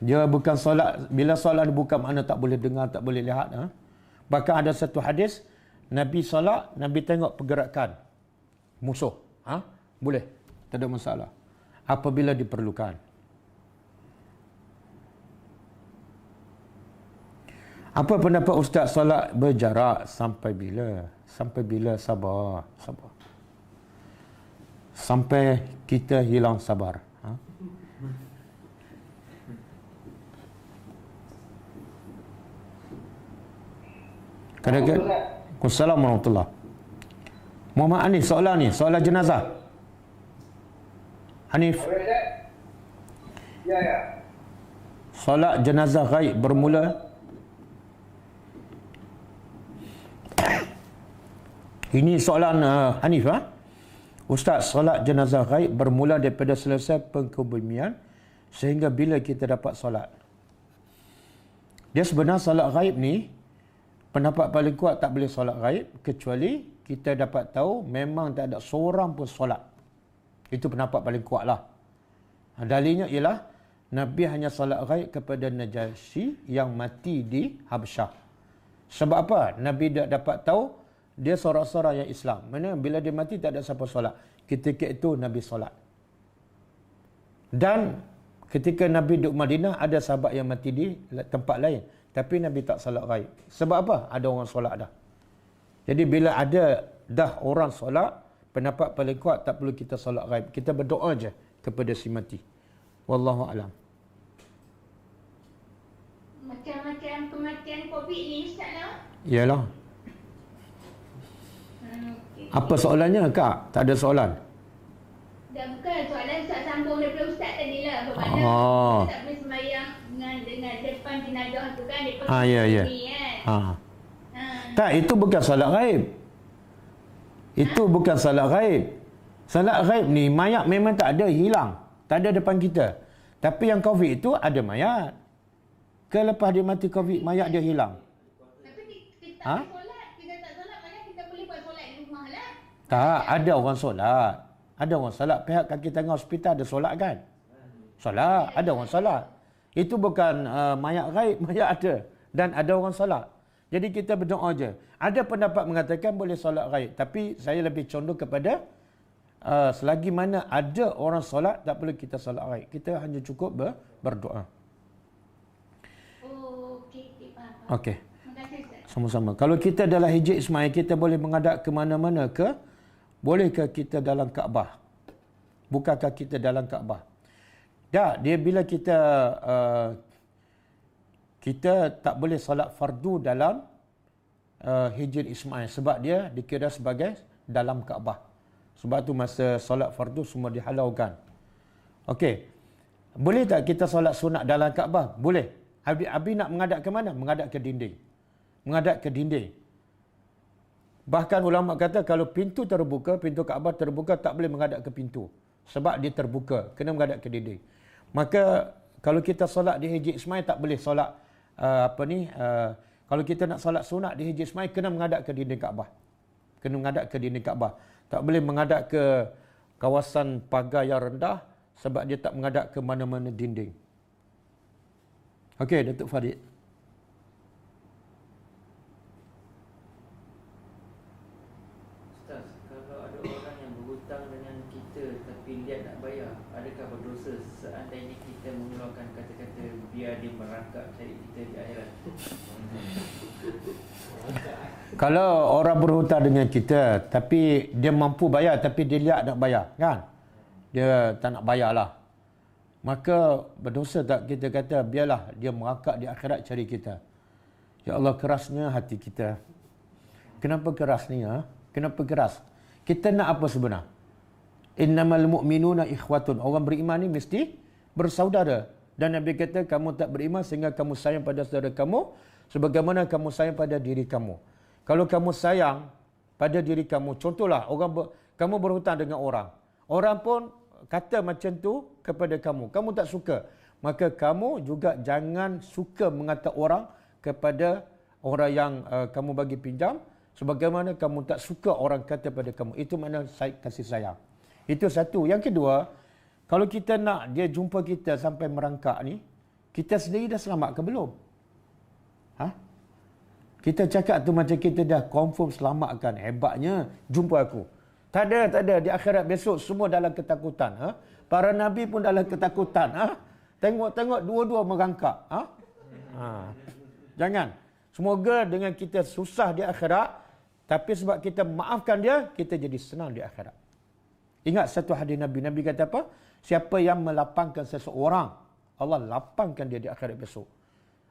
Dia bukan solat. Bila solat bukan makna tak boleh dengar, tak boleh lihat. Bahkan ada satu hadis, Nabi solat, Nabi tengok pergerakan musuh. Boleh. Tak ada masalah. Apabila diperlukan. Apa pendapat Ustaz solat berjarak sampai bila? Sampai bila? Sabar. Sampai kita hilang sabar. Kadang-kadang Assalamualaikum warahmatullahi. Muhammad Hanif soalan ni, soalan jenazah. Hanif. Ya. Solat jenazah ghaib bermula. Ini soalan Hanif. Ustaz, solat jenazah ghaib bermula daripada selesai pengkebumian sehingga bila kita dapat solat. Dia sebenarnya solat ghaib ni, pendapat paling kuat tak boleh solat ghaib kecuali kita dapat tahu memang tak ada seorang pun solat. Itu pendapat paling kuat lah. Dalilnya ialah Nabi hanya solat ghaib kepada Najasyi yang mati di Habsyah. Sebab apa? Nabi dah dapat tahu dia seorang-seorang yang Islam. Mana bila dia mati tak ada siapa solat. Ketika itu Nabi solat. Dan ketika Nabi duduk Madinah ada sahabat yang mati di tempat lain. Tapi Nabi tak solat ghaib. Sebab apa? Ada orang solat dah. Jadi bila ada dah orang solat, pendapat paling kuat tak perlu kita solat ghaib. Kita berdoa je kepada si mati. Wallahu a'lam. Macam-macam kematian COVID ni Ustaz lah. Yalah. Okay. Apa soalannya Kak? Tak ada soalan. Dah bukan soalan Ustaz sambung daripada Ustaz tadi lah. Bermakna Ustaz boleh sembahyang dengan depan jenazah tu kan. Depan ya. ni kan. Tak, itu bukan solat ghaib. Itu bukan solat ghaib. Solat ghaib ni mayat memang tak ada, hilang. Tak ada depan kita. Tapi yang COVID itu ada mayat. Lepas dia mati COVID, mayat dia hilang. Tapi kita tak boleh solat. Kita tak solat, mana kita boleh buat solat di rumah lah. Tak, ada orang solat. Ada orang solat. Pihak kaki tangan hospital ada solat kan? Solat, ada orang solat. Itu bukan mayat ghaib, mayat ada. Dan ada orang solat. Jadi kita berdoa je. Ada pendapat mengatakan boleh solat ghaib. Tapi saya lebih condong kepada selagi mana ada orang solat, tak perlu kita solat ghaib. Kita hanya cukup berdoa. Oh, okey, faham. Okey. Terima kasih, Ustaz. Sama-sama. Kalau kita dalam Hijr Ismail, kita boleh menghadap ke mana-mana ke? Bolehkah kita dalam Kaabah? Bukankah kita dalam Kaabah? Tak, dia bila kita tak boleh solat fardu dalam Hijr Ismail sebab dia dikira sebagai dalam Kaabah. Sebab tu masa solat fardu semua dihalaukan. Okey. Boleh tak kita solat sunat dalam Kaabah? Boleh. Habis nak menghadap ke mana? Menghadap ke dinding. Menghadap ke dinding. Bahkan ulama kata kalau pintu terbuka, pintu Kaabah terbuka, tak boleh menghadap ke pintu. Sebab dia terbuka. Kena menghadap ke dinding. Maka kalau kita solat di Hijr Ismail tak boleh solat kalau kita nak solat sunat di Hijr Ismail kena menghadap ke dinding Kaabah. Kena menghadap ke dinding Kaabah. Tak boleh menghadap ke kawasan pagar yang rendah sebab dia tak menghadap ke mana-mana dinding. Okey, Datuk Farid. Ustaz, kalau ada orang yang berhutang dengan kita tapi dia nak bayar, adakah berdosa seandainya kita mengeluarkan kata-kata biar dia merangkap cari kita di akhirat? Kalau orang berhutang dengan kita tapi dia mampu bayar tapi dia lihat nak bayar, kan? Dia tak nak bayarlah. Maka berdosa tak kita kata biarlah dia merangkak di akhirat cari kita. Ya Allah, kerasnya hati kita. Kenapa keras ni? Kenapa keras? Kita nak apa sebenar? Innamal mu'minuna ikhwatun. Orang beriman ni mesti bersaudara. Dan Nabi kata kamu tak beriman sehingga kamu sayang pada saudara kamu sebagaimana kamu sayang pada diri kamu. Kalau kamu sayang pada diri kamu, contohlah kamu berhutang dengan orang. Orang pun kata macam tu kepada kamu. Kamu tak suka. Maka kamu juga jangan suka mengata orang kepada orang yang kamu bagi pinjam sebagaimana kamu tak suka orang kata pada kamu. Itu makna kasih sayang. Itu satu. Yang kedua, kalau kita nak dia jumpa kita sampai merangkak ni, kita sendiri dah selamat ke belum? Kita cakap tu macam kita dah confirm selamatkan. Hebatnya jumpa aku. Tak ada. Di akhirat besok semua dalam ketakutan. Para Nabi pun dalam ketakutan. Tengok-tengok dua-dua merangkak. Jangan. Semoga dengan kita susah di akhirat, tapi sebab kita maafkan dia, kita jadi senang di akhirat. Ingat satu hadis Nabi. Nabi kata apa? Siapa yang melapangkan seseorang, Allah lapangkan dia di akhirat besok.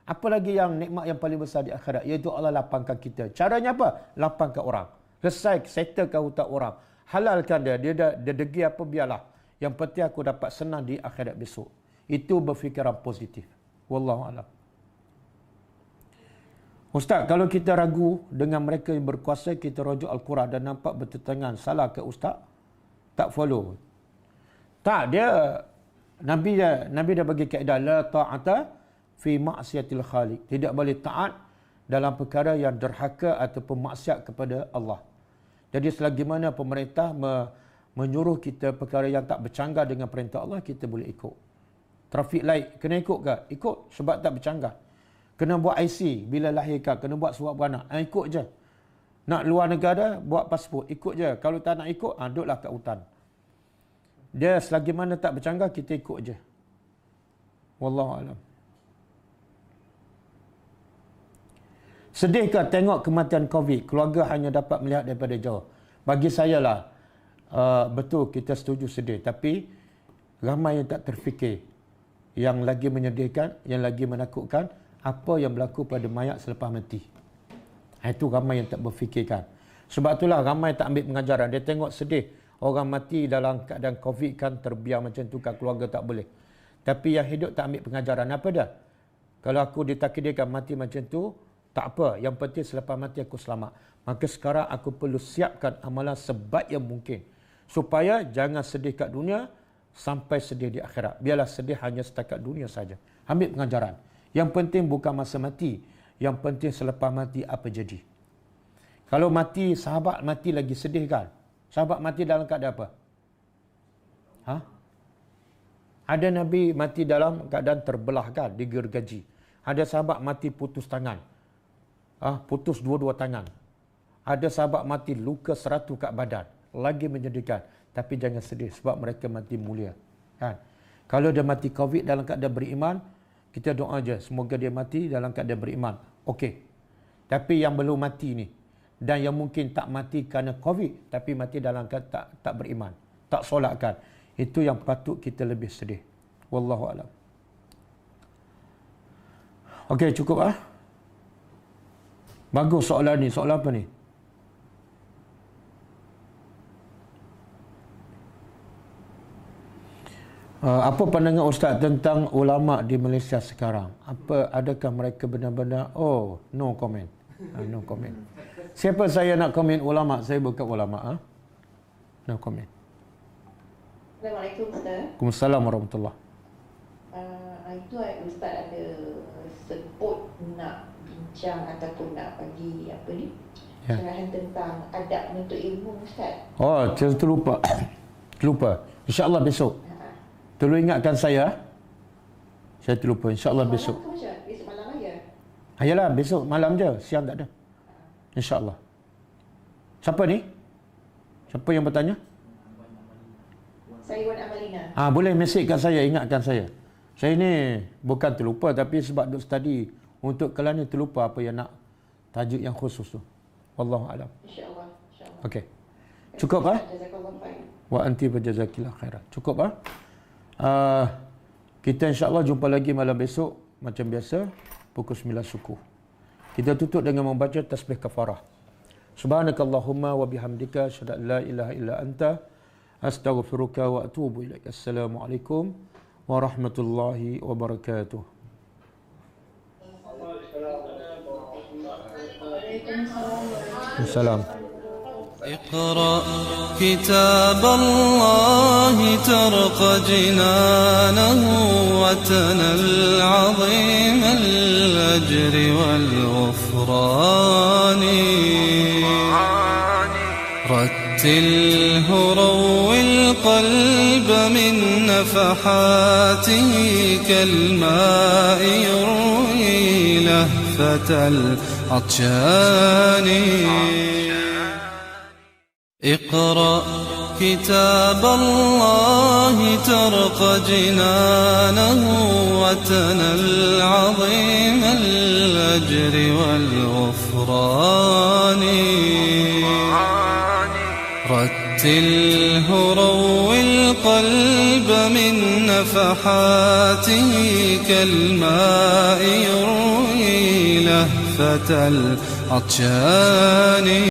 Apa lagi yang nikmat yang paling besar di akhirat? Iaitu Allah lapangkan kita. Caranya apa? Lapangkan orang. Selesai, settlekan hutang orang. Halalkan dia. Dia degi apa biarlah. Yang penting aku dapat senang di akhirat besok. Itu berfikiran positif. Wallahualam. Ustaz, kalau kita ragu dengan mereka yang berkuasa, kita rujuk Al-Quran dan nampak bertentangan, salah ke Ustaz? Tak follow. Tak, Nabi dah bagi kaedah la ta'ata fi maksiatil khaliq. Tidak boleh taat dalam perkara yang derhaka ataupun maksiat kepada Allah. Jadi selagi mana pemerintah menyuruh kita perkara yang tak bercanggah dengan perintah Allah, kita boleh ikut. Traffic light, kena ikut ke? Ikut sebab tak bercanggah. Kena buat IC bila lahirkan, kena buat surat beranak. Ikut je. Nak luar negara, buat pasport. Ikut je. Kalau tak nak ikut, duduklah kat hutan. Dia selagi mana tak bercanggah, kita ikut je. Wallahualam. Sedihkah tengok kematian COVID? Keluarga hanya dapat melihat daripada jauh. Bagi saya lah, betul kita setuju sedih. Tapi ramai yang tak terfikir. Yang lagi menyedihkan, yang lagi menakutkan, apa yang berlaku pada mayat selepas mati. Itu ramai yang tak berfikirkan. Sebab itulah ramai tak ambil pengajaran. Dia tengok sedih. Orang mati dalam keadaan COVID kan terbiar macam tu kat keluarga tak boleh. Tapi yang hidup tak ambil pengajaran. Apa dah? Kalau aku ditakdirkan mati macam tu, Tak apa, yang penting selepas mati aku selamat. Maka sekarang aku perlu siapkan amalan sebaik yang mungkin. Supaya jangan sedih kat dunia sampai sedih di akhirat. Biarlah sedih hanya setakat dunia saja. Ambil pengajaran. Yang penting bukan masa mati. Yang penting selepas mati apa jadi. Kalau mati, sahabat mati lagi sedih kan? Sahabat mati dalam keadaan apa? Ha? Ada Nabi mati dalam keadaan terbelah kan? Digergaji. Ada sahabat mati putus tangan. Putus dua-dua tangan. Ada sahabat mati luka 100 kat badan. Lagi menyedihkan. Tapi jangan sedih sebab mereka mati mulia. Kan? Kalau dia mati COVID dalam keadaan beriman, kita doa je semoga dia mati dalam keadaan beriman. Okey. Tapi yang belum mati ni dan yang mungkin tak mati kerana COVID tapi mati dalam keadaan tak beriman, tak solatkan, itu yang patut kita lebih sedih. Wallahu a'lam. Okey, cukup Bagus soalan ni. Soalan apa ni? Apa pandangan Ustaz tentang ulama di Malaysia sekarang? Adakah mereka benar-benar no comment. No comment. Siapa saya nak komen ulama? Saya bukan ulama. No comment. Assalamualaikum Ustaz. Waalaikumsalam warahmatullahi. Itu Ustaz ada sebut nak bincang ataupun nak bagi syarahan tentang adab menuntut ilmu Ustaz. Saya terlupa. InsyaAllah besok. Tolong ingatkan saya. Saya terlupa. InsyaAllah besok. Besok malam aja? Yalah, besok malam je. Siang tak ada. InsyaAllah. Siapa ni? Siapa yang bertanya? Saya Wan Amalina. Boleh mesej kat saya, ingatkan saya. Saya ni bukan terlupa tapi sebab duk study untuk kelas ni terlupa apa yang nak tajuk yang khusus tu. Wallahu a'lam. InsyaAllah. Okey. Cukup Jazakallah khair. Wa anti fajazakillah khairan. Cukup kita insyaAllah jumpa lagi malam besok macam biasa pukul 9 suku. Kita tutup dengan membaca tasbih kafarah. Subhanakallahumma wa bihamdika asyhadu an la ilaha illa anta astaghfiruka wa atubu ilaik. Assalamualaikum warahmatullahi wabarakatuh. Assalamualaikum. اقرأ كتاب الله ترق جنانه وتنل عظيم الأجر والغفران رتله روي القلب من نفحاته كالماء يروي لهفة العطشان اقرأ كتاب الله ترق جنانه وتنل عظيم الأجر والغفران رتله روي القلب من نفحاته كالماء يروي لهفة العطشان